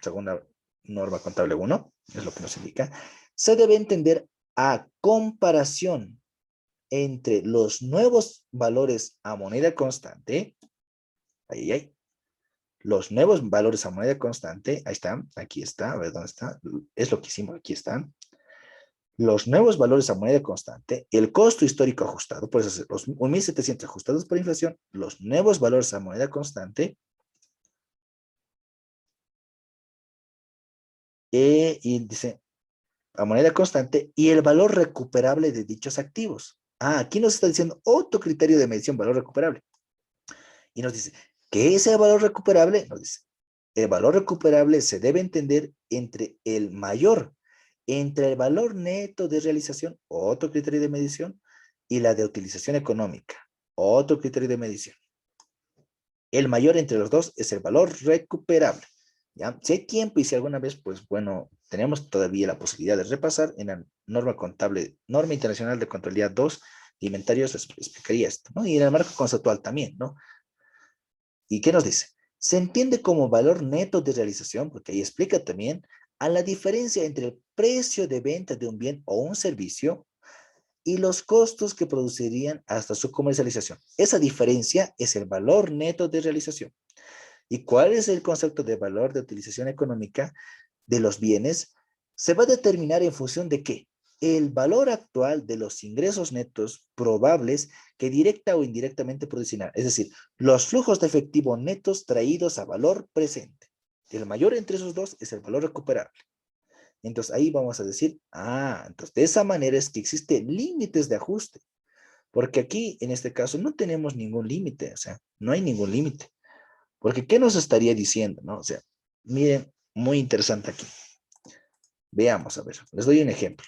según la norma contable 1, es lo que nos indica, se debe entender a comparación entre los nuevos valores a moneda constante, los nuevos valores a moneda constante, ahí están, aquí está, a ver dónde está, es lo que hicimos, aquí están, los nuevos valores a moneda constante, el costo histórico ajustado, por eso los 1.700 ajustados por inflación, los nuevos valores a moneda constante, y dice, a moneda constante, y el valor recuperable de dichos activos. Ah, aquí nos está diciendo otro criterio de medición, valor recuperable. Y nos dice, ¿qué es el valor recuperable? Nos dice, el valor recuperable se debe entender entre el valor neto de realización, otro criterio de medición, y la de utilización económica, otro criterio de medición. El mayor entre los dos es el valor recuperable. ¿Ya? Si hay tiempo y si alguna vez, pues bueno, tenemos todavía la posibilidad de repasar en la norma contable, norma internacional de contabilidad 2 de inventarios, explicaría esto, ¿no? Y en el marco conceptual también, ¿no? ¿Y qué nos dice? Se entiende como valor neto de realización, porque ahí explica también, a la diferencia entre el precio de venta de un bien o un servicio y los costos que producirían hasta su comercialización. Esa diferencia es el valor neto de realización. ¿Y cuál es el concepto de valor de utilización económica de los bienes? se va a determinar en función de qué. El valor actual de los ingresos netos probables que directa o indirectamente producirán. Es decir, los flujos de efectivo netos traídos a valor presente. El mayor entre esos dos es el valor recuperable. Entonces ahí vamos a decir, entonces de esa manera es que existen límites de ajuste. Porque aquí, en este caso, no tenemos ningún límite, o sea, no hay ningún límite. Porque, ¿qué nos estaría diciendo, no? O sea, miren, muy interesante aquí. Veamos, a ver, les doy un ejemplo.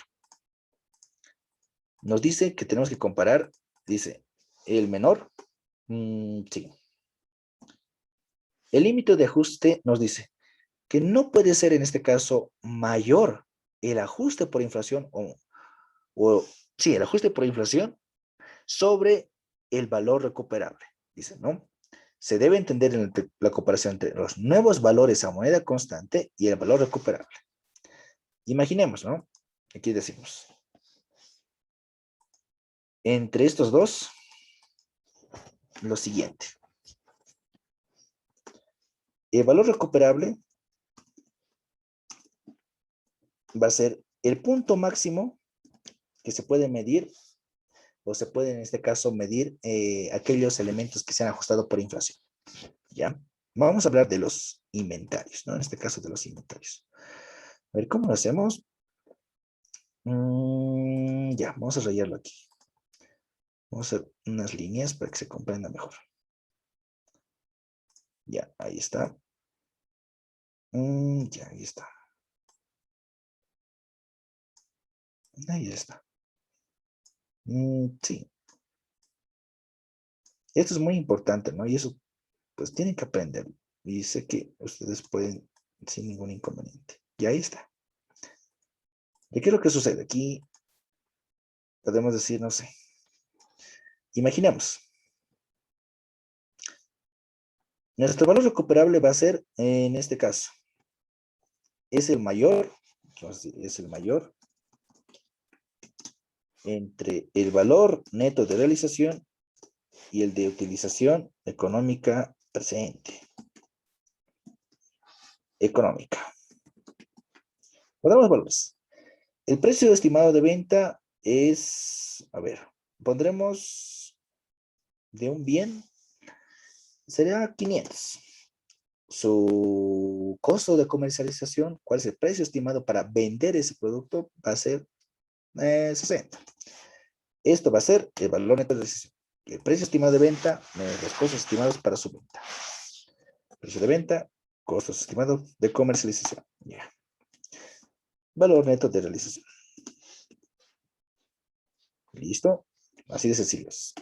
Nos dice que tenemos que comparar, dice, el menor, sí. El límite de ajuste nos dice que no puede ser, en este caso, mayor el ajuste por inflación sí, el ajuste por inflación sobre el valor recuperable. Dice, ¿no? Se debe entender en la comparación entre los nuevos valores a moneda constante y el valor recuperable. Imaginemos, ¿no? Aquí decimos, entre estos dos, lo siguiente. El valor recuperable va a ser el punto máximo que se puede medir, o se puede en este caso medir aquellos elementos que se han ajustado por inflación. ¿Ya? Vamos a hablar de los inventarios, ¿no? En este caso de los inventarios. A ver, ¿cómo lo hacemos? Ya, vamos a rayarlo aquí. Vamos a hacer unas líneas para que se comprenda mejor. Ya, ahí está. Ya, ahí está. Ahí está. Sí. Esto es muy importante, ¿no? Y eso, pues, tienen que aprender. Y sé que ustedes pueden sin ningún inconveniente. Y ahí está. ¿Y qué es lo que sucede? Aquí podemos decir, no sé. Imaginemos. Nuestro valor recuperable va a ser, en este caso, es el mayor, es el mayor entre el valor neto de realización y el de utilización económica presente. Económica. Podemos valores. El precio estimado de venta es, a ver, pondremos de un bien, sería 500. Su costo de comercialización, ¿cuál es el precio estimado para vender ese producto? Va a ser 60. Esto va a ser el valor neto de decisión. El precio estimado de venta, los costos estimados para su venta. Precio de venta, costos estimados de comercialización. Ya. Valor neto de realización. ¿Listo? Así de sencillos.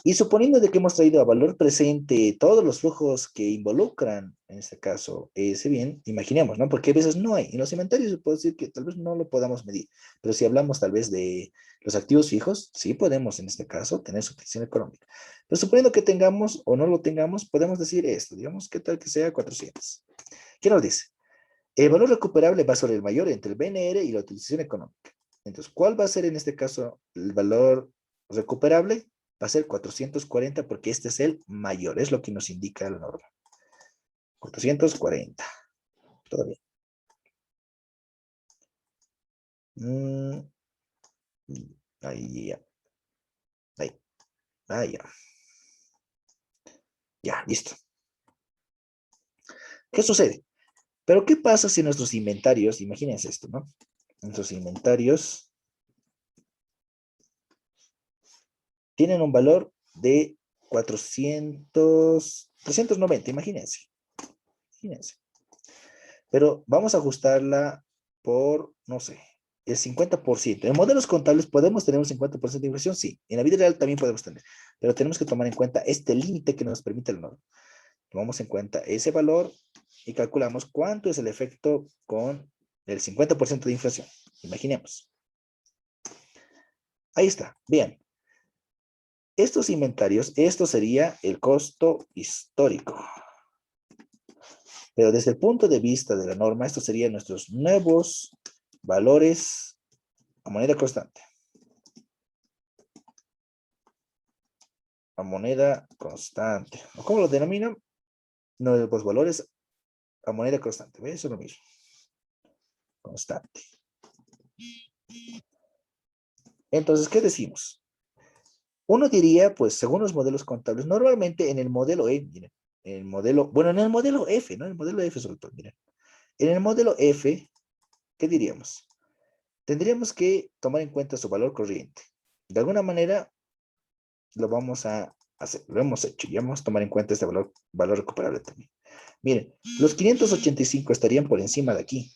Y suponiendo de que hemos traído a valor presente todos los flujos que involucran, en este caso, ese bien, imaginemos, ¿no? Porque a veces no hay. En los inventarios se puede decir que tal vez no lo podamos medir, pero si hablamos tal vez de los activos fijos, sí podemos, en este caso, tener su utilización económica. Pero suponiendo que tengamos o no lo tengamos, podemos decir esto, digamos que tal que sea 400. ¿Qué nos dice? El valor recuperable va sobre el mayor entre el BNR y la utilización económica. Entonces, ¿cuál va a ser en este caso el valor recuperable? Va a ser 440 porque este es el mayor, es lo que nos indica la norma. 440. Todavía. Ahí ya. Ahí. Ahí ya. Ya, listo. ¿Qué sucede? Pero ¿qué pasa si nuestros inventarios, imagínense esto, ¿no? Nuestros inventarios tienen un valor de 390, imagínense. Imagínense. Pero vamos a ajustarla por, no sé, el 50%. En modelos contables podemos tener un 50% de inflación, sí. En la vida real también podemos tener, pero tenemos que tomar en cuenta este límite que nos permite el norma. Tomamos en cuenta ese valor y calculamos cuánto es el efecto con el 50% de inflación. Imaginemos. Ahí está, bien. Estos inventarios, esto sería el costo histórico. Pero desde el punto de vista de la norma, estos serían nuestros nuevos valores a moneda constante. A moneda constante. ¿Cómo lo denominan? Nuevos valores a moneda constante. ¿Ves? Eso es lo mismo. constante. Entonces, ¿qué decimos? Uno diría, pues, según los modelos contables, normalmente en el modelo E, miren, en el modelo, bueno, en el modelo F, ¿no? En el modelo F sobre todo, miren. En el modelo F, ¿qué diríamos? Tendríamos que tomar en cuenta su valor corriente. De alguna manera, lo vamos a hacer, lo hemos hecho, y vamos a tomar en cuenta este valor recuperable también. Miren, los 585 estarían por encima de aquí,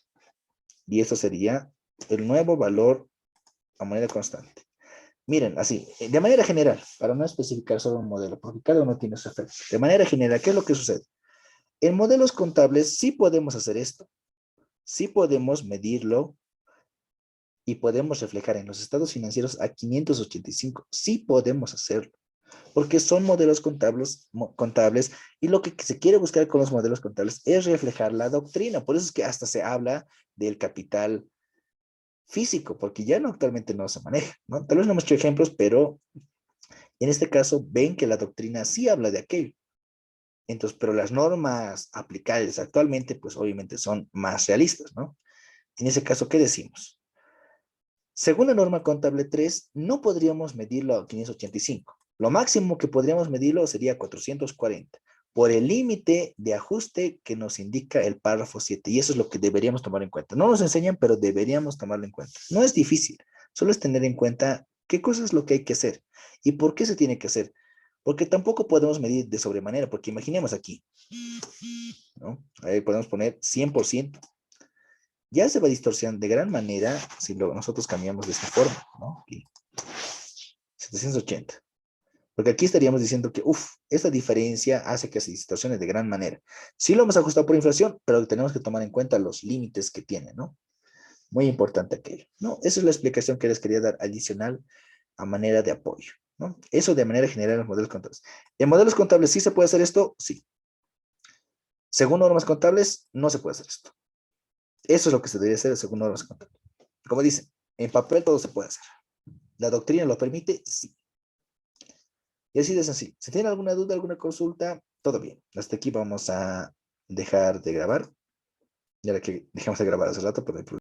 y eso sería el nuevo valor a moneda constante. Miren, así, de manera general, para no especificar solo un modelo, porque cada uno tiene su efecto. De manera general, ¿qué es lo que sucede? En modelos contables sí podemos hacer esto, sí podemos medirlo y podemos reflejar en los estados financieros a 585. Sí podemos hacerlo, porque son modelos contables y lo que se quiere buscar con los modelos contables es reflejar la doctrina. Por eso es que hasta se habla del capital físico, porque ya no actualmente no se maneja, ¿no? Tal vez no hemos hecho ejemplos, pero en este caso ven que la doctrina sí habla de aquello. Entonces, pero las normas aplicables actualmente, pues obviamente son más realistas, ¿no? En ese caso, ¿qué decimos? Según la norma contable 3, no podríamos medirlo a 585. Lo máximo que podríamos medirlo sería 440, por el límite de ajuste que nos indica el párrafo 7. Y eso es lo que deberíamos tomar en cuenta. No nos enseñan, pero deberíamos tomarlo en cuenta. No es difícil, solo es tener en cuenta qué cosa es lo que hay que hacer y por qué se tiene que hacer. Porque tampoco podemos medir de sobremanera, porque imaginemos aquí, ¿no? Ahí podemos poner 100%. Ya se va a distorsionar de gran manera si nosotros cambiamos de esta forma, ¿no? Aquí, 780. Porque aquí estaríamos diciendo que, esta diferencia hace que se distorsione de gran manera. Sí lo hemos ajustado por inflación, pero tenemos que tomar en cuenta los límites que tiene, ¿no? Muy importante aquello, ¿no? Esa es la explicación que les quería dar adicional a manera de apoyo, ¿no? Eso de manera general en los modelos contables. ¿En modelos contables sí se puede hacer esto? Sí. Según normas contables, no se puede hacer esto. Eso es lo que se debería hacer según normas contables. Como dicen, en papel todo se puede hacer. ¿La doctrina lo permite? Sí. Y así de sencillo. Si tienen alguna duda, alguna consulta, todo bien. Hasta aquí vamos a dejar de grabar. Ya que dejamos de grabar hace rato, pero no hay problema.